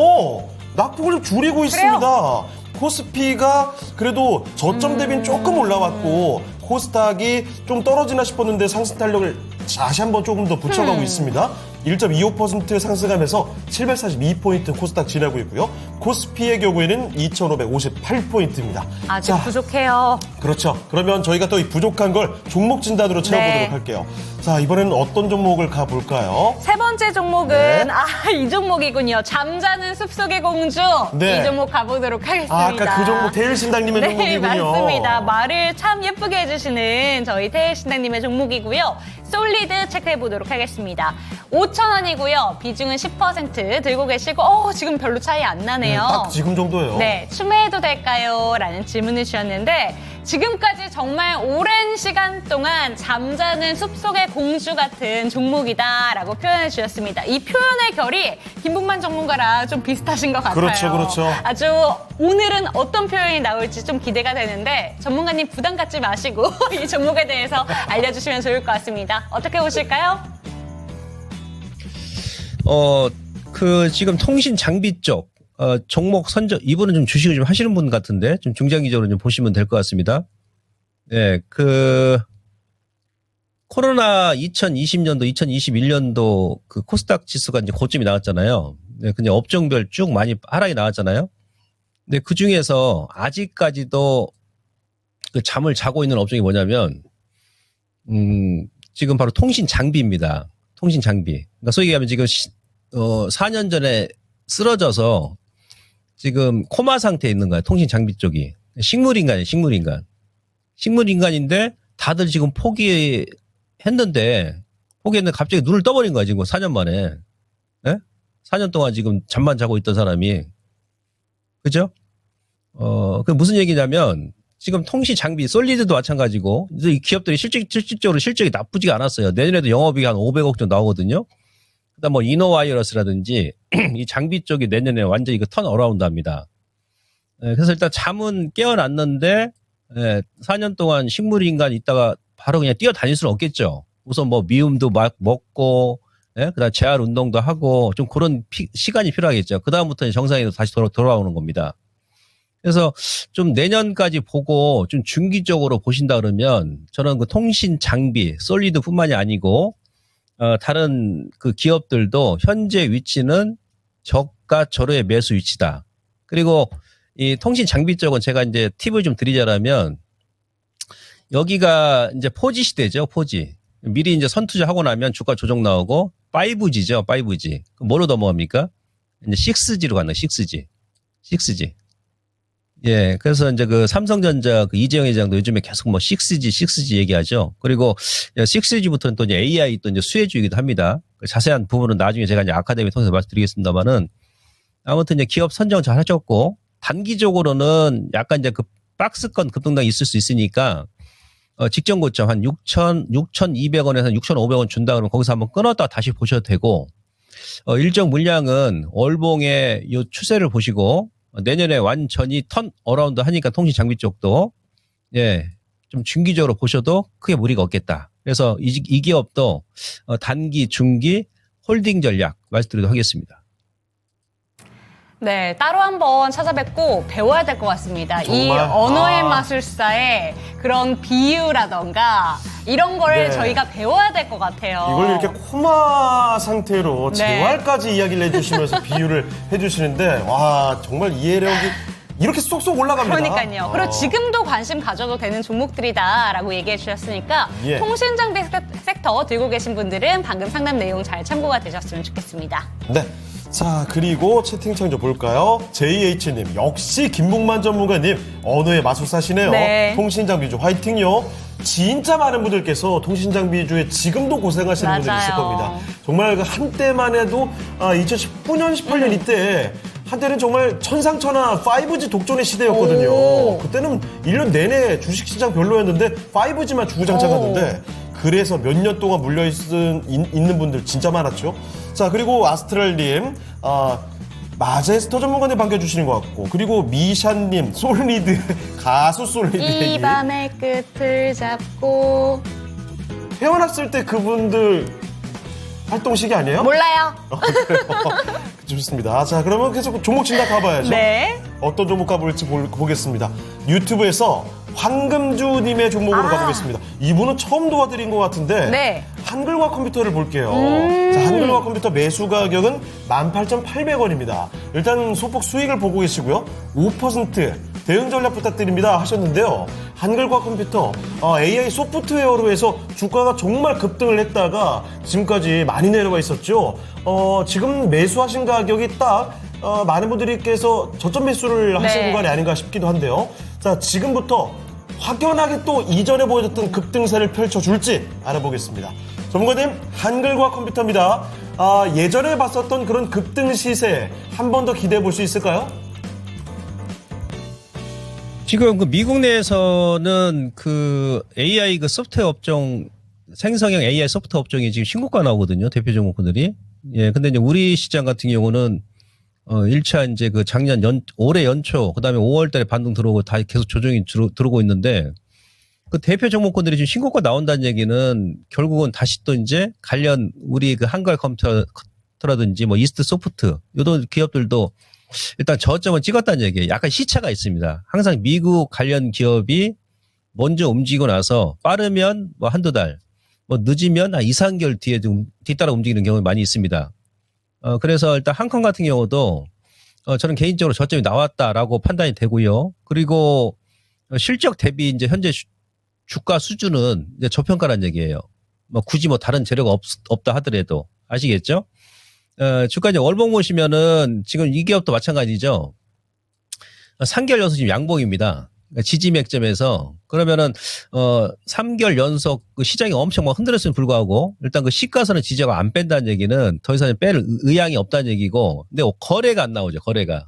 S1: 낙폭을 좀 줄이고 있습니다. 코스피가 그래도 저점 대비는 조금 올라왔고 코스닥이 좀 떨어지나 싶었는데 상승 탄력을 다시 한번 조금 더 붙여가고 있습니다. 1.25% 상승하면서 742포인트 코스닥 지나고 있고요. 코스피의 경우에는 2,558포인트입니다.
S2: 아직 부족해요.
S1: 그렇죠. 그러면 저희가 또 이 부족한 걸 종목 진단으로 채워보도록
S2: 네.
S1: 할게요. 자, 이번에는 어떤 종목을 가볼까요?
S2: 세 번째 종목은
S1: 네.
S2: 이 종목이군요. 잠자는 숲속의 공주.
S1: 네.
S2: 이 종목 가보도록 하겠습니다.
S1: 아까 그 종목 태일 신당님의
S2: 네,
S1: 종목이군요.
S2: 맞습니다. 말을 참 예쁘게 해주시는 저희 태일 신당님의 종목이고요. 솔리드 체크해보도록 하겠습니다. 5,000원이고요. 비중은 10% 들고 계시고 지금 별로 차이 안 나네요.
S1: 딱 지금 정도예요.
S2: 네, 추매해도 될까요? 라는 질문을 주셨는데 지금까지 정말 오랜 시간 동안 잠자는 숲속의 공주 같은 종목이다라고 표현해 주셨습니다. 이 표현의 결이 김봉만 전문가랑 좀 비슷하신 것 같아요.
S1: 그렇죠, 그렇죠.
S2: 아주 오늘은 어떤 표현이 나올지 좀 기대가 되는데 전문가님 부담 갖지 마시고 이 종목에 대해서 알려주시면 좋을 것 같습니다. 어떻게 보실까요?
S5: 지금 통신 장비 쪽, 종목 선정, 이분은 좀 주식을 좀 하시는 분 같은데, 좀 중장기적으로 좀 보시면 될 것 같습니다. 네, 코로나 2020년도, 2021년도 그 코스닥 지수가 이제 고점이 나왔잖아요. 네, 그냥 업종별 쭉 많이 하락이 나왔잖아요. 근데 그 중에서 아직까지도 그 잠을 자고 있는 업종이 뭐냐면, 지금 바로 통신 장비입니다. 통신 장비. 그러니까 소위 얘기하면 지금 4년 전에 쓰러져서 지금 코마 상태에 있는 거야. 통신 장비 쪽이. 식물인간이에요. 식물인간인데 다들 지금 포기했는데 갑자기 눈을 떠버린 거야. 지금 4년 만에. 네? 4년 동안 지금 잠만 자고 있던 사람이. 그죠? 그 무슨 얘기냐면 지금 통신 장비, 솔리드도 마찬가지고 이 기업들이 실질적으로 실적이 나쁘지가 않았어요. 내년에도 영업이익이 한 500억 정도 나오거든요. 그다음 뭐 이노와이러스라든지 이 장비 쪽이 내년에 완전히 턴 어라운드 합니다. 그래서 일단 잠은 깨어났는데 4년 동안 식물인간 있다가 바로 그냥 뛰어다닐 수는 없겠죠. 우선 뭐 미움도 막 먹고 그다음 재활 운동도 하고 좀 그런 시간이 필요하겠죠. 그다음부터는 정상으로 다시 돌아오는 겁니다. 그래서 좀 내년까지 보고 좀 중기적으로 보신다 그러면 저는 그 통신 장비, 솔리드뿐만이 아니고 다른 그 기업들도 현재 위치는 저가 저로의 매수 위치다. 그리고 이 통신 장비 쪽은 제가 이제 팁을 좀 드리자라면 여기가 이제 4G 시대죠, 4G. 미리 이제 선투자하고 나면 주가 조정 나오고 5G죠, 5G. 뭐로 넘어갑니까? 이제 6G로 가는 6G. 예, 그래서 이제 그 삼성전자 그 이재용 회장도 요즘에 계속 뭐 6G 얘기하죠. 그리고 6G부터는 또 이제 AI 또 이제 수혜주이기도 합니다. 자세한 부분은 나중에 제가 이제 아카데미 통해서 말씀드리겠습니다만은 아무튼 이제 기업 선정 잘 하셨고 단기적으로는 약간 이제 그 박스권 급등당이 있을 수 있으니까 직전 고점 한 6,200원에서 6,500원 준다 그러면 거기서 한번 끊었다가 다시 보셔도 되고 일정 물량은 월봉의 이 추세를 보시고 내년에 완전히 턴 어라운드 하니까 통신 장비 쪽도 좀 중기적으로 보셔도 크게 무리가 없겠다. 그래서 이 기업도 단기, 중기 홀딩 전략 말씀드리도록 하겠습니다.
S2: 네, 따로 한번 찾아뵙고 배워야 될 것 같습니다.
S1: 정말?
S2: 이 언어의 마술사의 그런 비유라던가 이런 걸
S1: 네.
S2: 저희가 배워야 될 것 같아요.
S1: 이걸 이렇게 코마 상태로
S2: 네.
S1: 재활까지 이야기를 해주시면서 비유를 해주시는데 와 정말 이해력이 이렇게 쏙쏙 올라갑니다.
S2: 그러니까요. 그리고 지금도 관심 가져도 되는 종목들이다라고 얘기해 주셨으니까
S1: 예.
S2: 통신장비 섹터 들고 계신 분들은 방금 상담 내용 잘 참고가 되셨으면 좋겠습니다.
S1: 네. 자, 그리고 채팅창 좀 볼까요? JH님, 역시 김봉만 전문가님, 언어의 마술사시네요.
S2: 네.
S1: 통신장비주 화이팅요. 진짜 많은 분들께서 통신장비주에 지금도 고생하시는 분들이 있을
S2: 맞아요.
S1: 겁니다. 정말 그 한때만 해도 2019년, 18년 이때 한때는 정말 천상천하 5G 독존의 시대였거든요.
S2: 오.
S1: 그때는 1년 내내 주식시장 별로였는데 5G만 주구장창하는데 그래서 몇 년 동안 물려있는 분들 진짜 많았죠. 자, 그리고 아스트랄님, 마제스터 전문가님 반겨주시는 것 같고, 그리고 미샤님, 솔리드, 가수 솔리드 얘기.
S2: 이 밤의 끝을 잡고
S1: 태어났을 때 그분들 활동 시기 아니에요?
S2: 몰라요.
S1: 좋습니다. 자, 그러면 계속 종목 진단 가봐야죠.
S2: 네.
S1: 어떤 종목 가볼지 보겠습니다. 유튜브에서 황금주님의 종목으로 가보겠습니다. 이분은 처음 도와드린 것 같은데
S2: 네.
S1: 한글과 컴퓨터를 볼게요. 자, 한글과 컴퓨터 매수 가격은 18,800원입니다. 일단 소폭 수익을 보고 계시고요. 5% 대응 전략 부탁드립니다 하셨는데요. 한글과 컴퓨터 AI 소프트웨어로 해서 주가가 정말 급등을 했다가 지금까지 많이 내려가 있었죠. 지금 매수하신 가격이 딱 많은 분들께서 저점 매수를 하신
S2: 네.
S1: 구간이 아닌가 싶기도 한데요. 자, 지금부터 확연하게 또 이전에 보여줬던 급등세를 펼쳐줄지 알아보겠습니다. 전문가님, 한글과 컴퓨터입니다. 예전에 봤었던 그런 급등 시세 한 번 더 기대해 볼 수 있을까요?
S5: 지금 그 미국 내에서는 그 AI 그 소프트웨어 업종, 생성형 AI 소프트웨어 업종이 지금 신고가 나오거든요. 대표 종목들이. 예, 근데 이제 우리 시장 같은 경우는 1차 이제 그 작년 올해 연초, 그 다음에 5월 달에 반등 들어오고 다 계속 조정이 들어오고 있는데 그 대표 종목군들이 지금 신고가 나온다는 얘기는 결국은 다시 또 이제 관련 우리 그 한글 컴퓨터라든지 뭐 이스트 소프트, 요런 기업들도 일단 저점을 찍었다는 얘기예요. 약간 시차가 있습니다. 항상 미국 관련 기업이 먼저 움직이고 나서 빠르면 뭐 한두 달, 뭐 늦으면 한 2, 3개월 뒤에 좀 뒤따라 움직이는 경우가 많이 있습니다. 그래서 일단 한컴 같은 경우도 저는 개인적으로 저점이 나왔다라고 판단이 되고요. 그리고 실적 대비 이제 현재 주가 수준은 이제 저평가란 얘기예요. 뭐 굳이 뭐 다른 재료가 없다 하더라도 아시겠죠? 주가 이제 월봉 보시면은 지금 이 기업도 마찬가지죠. 3개월 연속 지금 양봉입니다. 지지 맥점에서 그러면은 3개월 연속 그 시장이 엄청 막 흔들었음에 불구하고 일단 그 시가선은 지지가 안 뺀다는 얘기는 더 이상 뺄 의향이 없다는 얘기고, 근데 거래가 안 나오죠. 거래가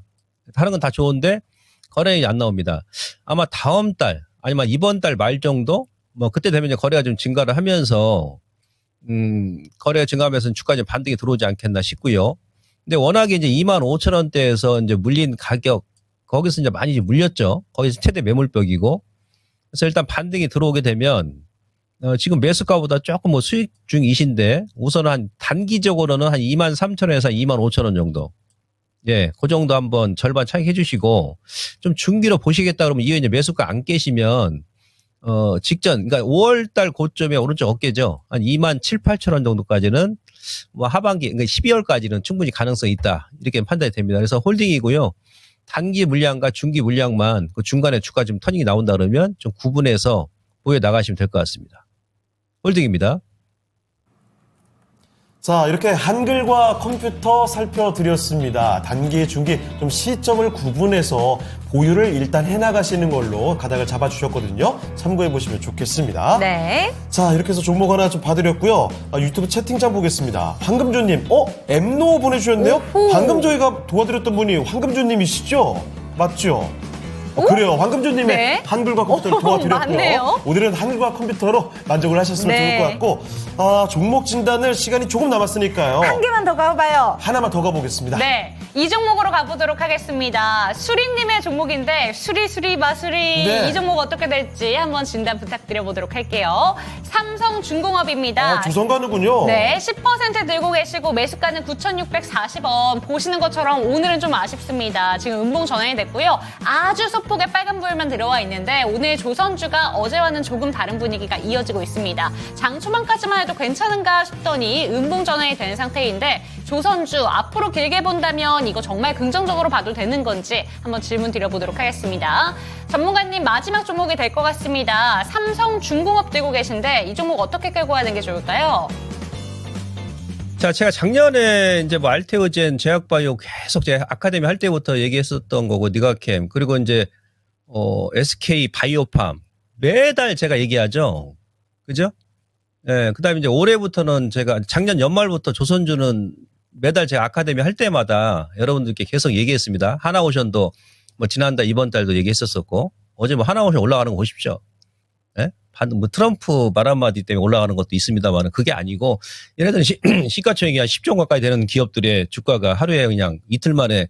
S5: 다른 건 다 좋은데 거래가 안 나옵니다. 아마 다음 달 아니면 이번 달 말 정도 뭐 그때 되면 이제 거래가 좀 증가를 하면서 거래가 증가하면서 주가 좀 반등이 들어오지 않겠나 싶고요. 근데 워낙에 이제 25,000원대에서 이제 물린 가격, 거기서 이제 많이 물렸죠. 거기서 최대 매물벽이고. 그래서 일단 반등이 들어오게 되면, 지금 매수가보다 조금 뭐 수익 중이신데, 우선 한 단기적으로는 한 23,000원에서 25,000원 정도. 예, 그 정도 한번 절반 차익 해주시고, 좀 중기로 보시겠다 그러면 이후에 이제 매수가 안 깨시면, 직전, 그러니까 5월달 고점에 오른쪽 어깨죠. 한 27,000~28,000원 정도까지는 뭐 하반기, 그러니까 12월까지는 충분히 가능성이 있다. 이렇게 판단이 됩니다. 그래서 홀딩이고요. 단기 물량과 중기 물량만 그 중간에 주가 좀 터닝이 나온다 그러면 좀 구분해서 보여 나가시면 될 것 같습니다. 홀딩입니다.
S1: 자, 이렇게 한글과 컴퓨터 살펴드렸습니다. 단기, 중기 좀 시점을 구분해서 보유를 일단 해나가시는 걸로 가닥을 잡아주셨거든요. 참고해보시면 좋겠습니다.
S2: 네.
S1: 자, 이렇게 해서 종목 하나 좀 봐드렸고요. 유튜브 채팅창 보겠습니다. 황금조님, 엠노 보내주셨네요?
S2: 오호.
S1: 방금 저희가 도와드렸던 분이 황금조님이시죠? 맞죠? 그래요. 황금조님의
S2: 네.
S1: 한글과 컴퓨터를 도와드렸고요.
S2: 맞네요.
S1: 오늘은 한글과 컴퓨터로 만족을 하셨으면
S2: 네.
S1: 좋을 것 같고, 종목 진단을 시간이 조금 남았으니까요.
S6: 한 개만 더 가봐요.
S1: 하나만 더 가보겠습니다.
S2: 네. 이 종목으로 가보도록 하겠습니다. 수리님의 종목인데, 수리, 마수리.
S1: 네.
S2: 이 종목 어떻게 될지 한번 진단 부탁드려보도록 할게요. 삼성중공업입니다.
S1: 조선 가는군요.
S2: 네, 10% 들고 계시고 매수가는 9,640원. 보시는 것처럼 오늘은 좀 아쉽습니다. 지금 음봉 전환이 됐고요. 아주 소폭의 빨간불만 들어와 있는데 오늘 조선주가 어제와는 조금 다른 분위기가 이어지고 있습니다. 장 초반까지만 해도 괜찮은가 싶더니 음봉 전환이 된 상태인데 조선주 앞으로 길게 본다면 이거 정말 긍정적으로 봐도 되는 건지 한번 질문 드려보도록 하겠습니다. 전문가님 마지막 종목이 될 것 같습니다. 삼성중공업 들고 계신데 이 종목 어떻게 끌고 가는 게 좋을까요?
S5: 자, 제가 작년에 이제 뭐 알테오젠, 제약바이오 계속 제 아카데미 할 때부터 얘기했었던 거고, 니가캠, 그리고 이제, SK 바이오팜. 매달 제가 얘기하죠. 그죠? 예, 그 다음에 이제 올해부터는 제가 작년 연말부터 조선주는 매달 제가 아카데미 할 때마다 여러분들께 계속 얘기했습니다. 하나오션도 뭐 지난달, 이번 달도 얘기했었었고, 어제 뭐 하나오션 올라가는 거 보십시오. 예? 뭐 트럼프 말 한마디 때문에 올라가는 것도 있습니다만 그게 아니고 얘네들은 시가총액이 한 10조 가까이 되는 기업들의 주가가 하루에 그냥 이틀 만에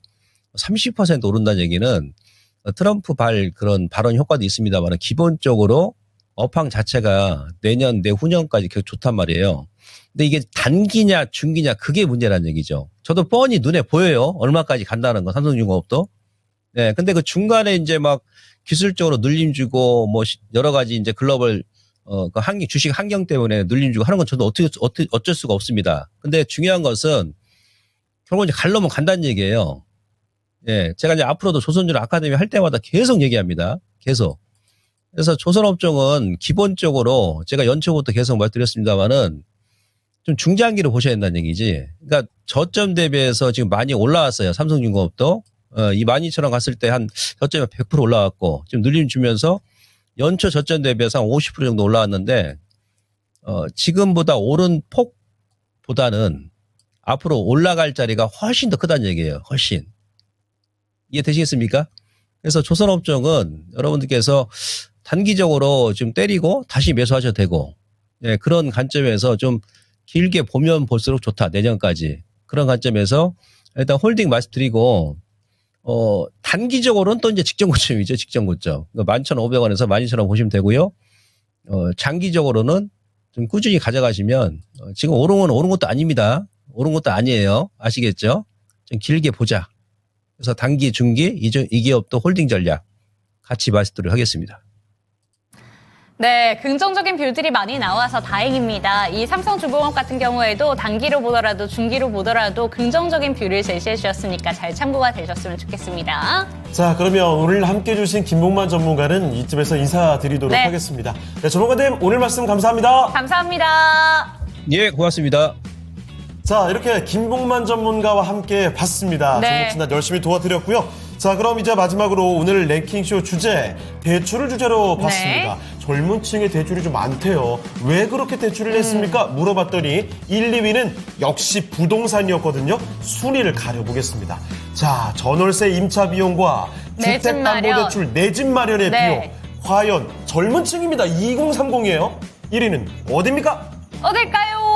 S5: 30% 오른다는 얘기는 트럼프 그런 발언 효과도 있습니다만 기본적으로 업황 자체가 내년, 내후년까지 계속 좋단 말이에요. 근데 이게 단기냐 중기냐 그게 문제라는 얘기죠. 저도 뻔히 눈에 보여요. 얼마까지 간다는 거 삼성중공업도. 네, 근데 그 중간에 이제 막 기술적으로 늘림 주고 뭐 여러 가지 이제 글로벌 그 주식 환경 때문에 눌림 주고 하는 건 저도 어쩔 수가 없습니다. 근데 중요한 것은 결국 이제 갈려면 간다는 얘기예요. 예, 제가 이제 앞으로도 조선주를 아카데미 할 때마다 계속 얘기합니다. 계속. 그래서 조선업종은 기본적으로 제가 연초부터 계속 말씀드렸습니다만은 좀 중장기로 보셔야 된다는 얘기지. 그러니까 저점 대비해서 지금 많이 올라왔어요. 삼성중공업도. 이 12,000원 갔을 때 한 저점이 100% 올라왔고 지금 눌림 주면서 연초 저점 대비해서 한 50% 정도 올라왔는데 지금보다 오른 폭보다는 앞으로 올라갈 자리가 훨씬 더 크다는 얘기예요. 훨씬. 이해되시겠습니까? 그래서 조선업종은 여러분들께서 단기적으로 좀 때리고 다시 매수하셔도 되고, 예, 그런 관점에서 좀 길게 보면 볼수록 좋다. 내년까지. 그런 관점에서 일단 홀딩 말씀드리고, 단기적으로는 또 이제 직전 고점이죠. 직전 고점. 11,500원에서 12,000원 보시면 되고요. 장기적으로는 좀 꾸준히 가져가시면, 지금 오른 것도 아닙니다. 오른 것도 아니에요. 아시겠죠? 좀 길게 보자. 그래서 단기, 중기, 이 기업도 홀딩 전략 같이 말씀드리도록 하겠습니다.
S2: 네, 긍정적인 뷰들이 많이 나와서 다행입니다. 이 삼성중공업 같은 경우에도 단기로 보더라도 중기로 보더라도 긍정적인 뷰를 제시해 주셨으니까 잘 참고가 되셨으면 좋겠습니다.
S1: 자, 그러면 오늘 함께 해주신 김봉만 전문가는 이쯤에서 인사드리도록
S2: 네.
S1: 하겠습니다. 네, 전문가님 오늘 말씀 감사합니다.
S2: 감사합니다.
S5: 예, 고맙습니다.
S1: 자, 이렇게 김봉만 전문가와 함께 봤습니다.
S2: 네.
S1: 종목진단 열심히 도와드렸고요. 자, 그럼 이제 마지막으로 오늘 랭킹쇼 주제, 대출을 주제로 봤습니다. 젊은 층의 대출이 좀 많대요. 왜 그렇게 대출을 했습니까? 물어봤더니 1, 2위는 역시 부동산이었거든요. 순위를 가려보겠습니다. 자, 전월세 임차 비용과
S2: 내집
S1: 주택담보대출, 내 집 마련의
S2: 네.
S1: 비용. 과연 젊은 층입니다. 2030이에요. 1위는 어디입니까?
S2: 어딜까요?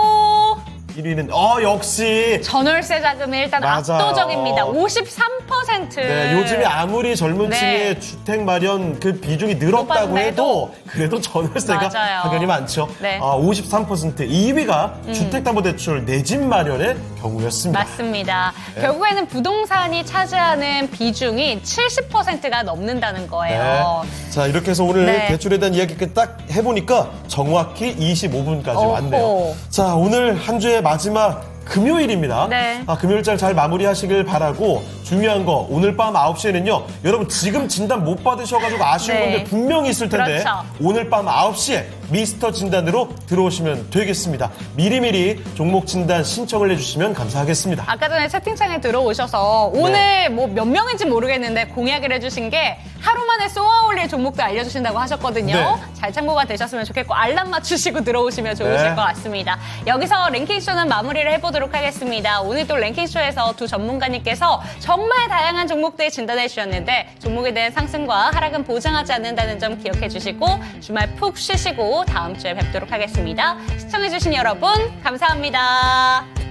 S1: 1위는 역시
S2: 전월세 자금이 일단
S1: 맞아요.
S2: 압도적입니다. 53%.
S1: 네, 요즘에 아무리 젊은
S2: 네.
S1: 층의 주택 마련 그 비중이 늘었다고
S2: 높았는데도
S1: 해도 그래도 전월세가
S2: 맞아요.
S1: 당연히 많죠.
S2: 네.
S1: 53%. 2위가 주택담보대출 내 집 마련의 경우였습니다.
S2: 맞습니다.
S1: 네.
S2: 결국에는 부동산이 차지하는 비중이 70%가 넘는다는 거예요.
S1: 네. 자, 이렇게 해서 오늘
S2: 네.
S1: 대출에 대한 이야기 딱 해보니까 정확히 25분까지
S2: 오호.
S1: 왔네요. 자, 오늘 한 주의 마지막 금요일입니다.
S2: 네.
S1: 금요일장 잘 마무리하시길 바라고 중요한 거 오늘 밤 9시에는요. 여러분 지금 진단 못 받으셔가지고 아쉬운
S2: 네.
S1: 분들 분명히 있을 텐데
S2: 그렇죠.
S1: 오늘 밤 9시에 미스터 진단으로 들어오시면 되겠습니다. 미리미리 종목 진단 신청을 해주시면 감사하겠습니다.
S2: 아까 전에 채팅창에 들어오셔서 오늘 뭐 몇 명인지 모르겠는데 공약을 해주신 게 하루 만에 쏘아올릴 종목도 알려주신다고 하셨거든요.
S1: 네.
S2: 잘 참고가 되셨으면 좋겠고 알람 맞추시고 들어오시면 좋으실
S1: 네.
S2: 것 같습니다. 여기서 랭킹쇼는 마무리를 해보도록 하겠습니다. 오늘 또 랭킹쇼에서 두 전문가님께서 정말 다양한 종목들 진단해 주셨는데 종목에 대한 상승과 하락은 보장하지 않는다는 점 기억해 주시고 주말 푹 쉬시고 다음 주에 뵙도록 하겠습니다. 시청해 주신 여러분 감사합니다.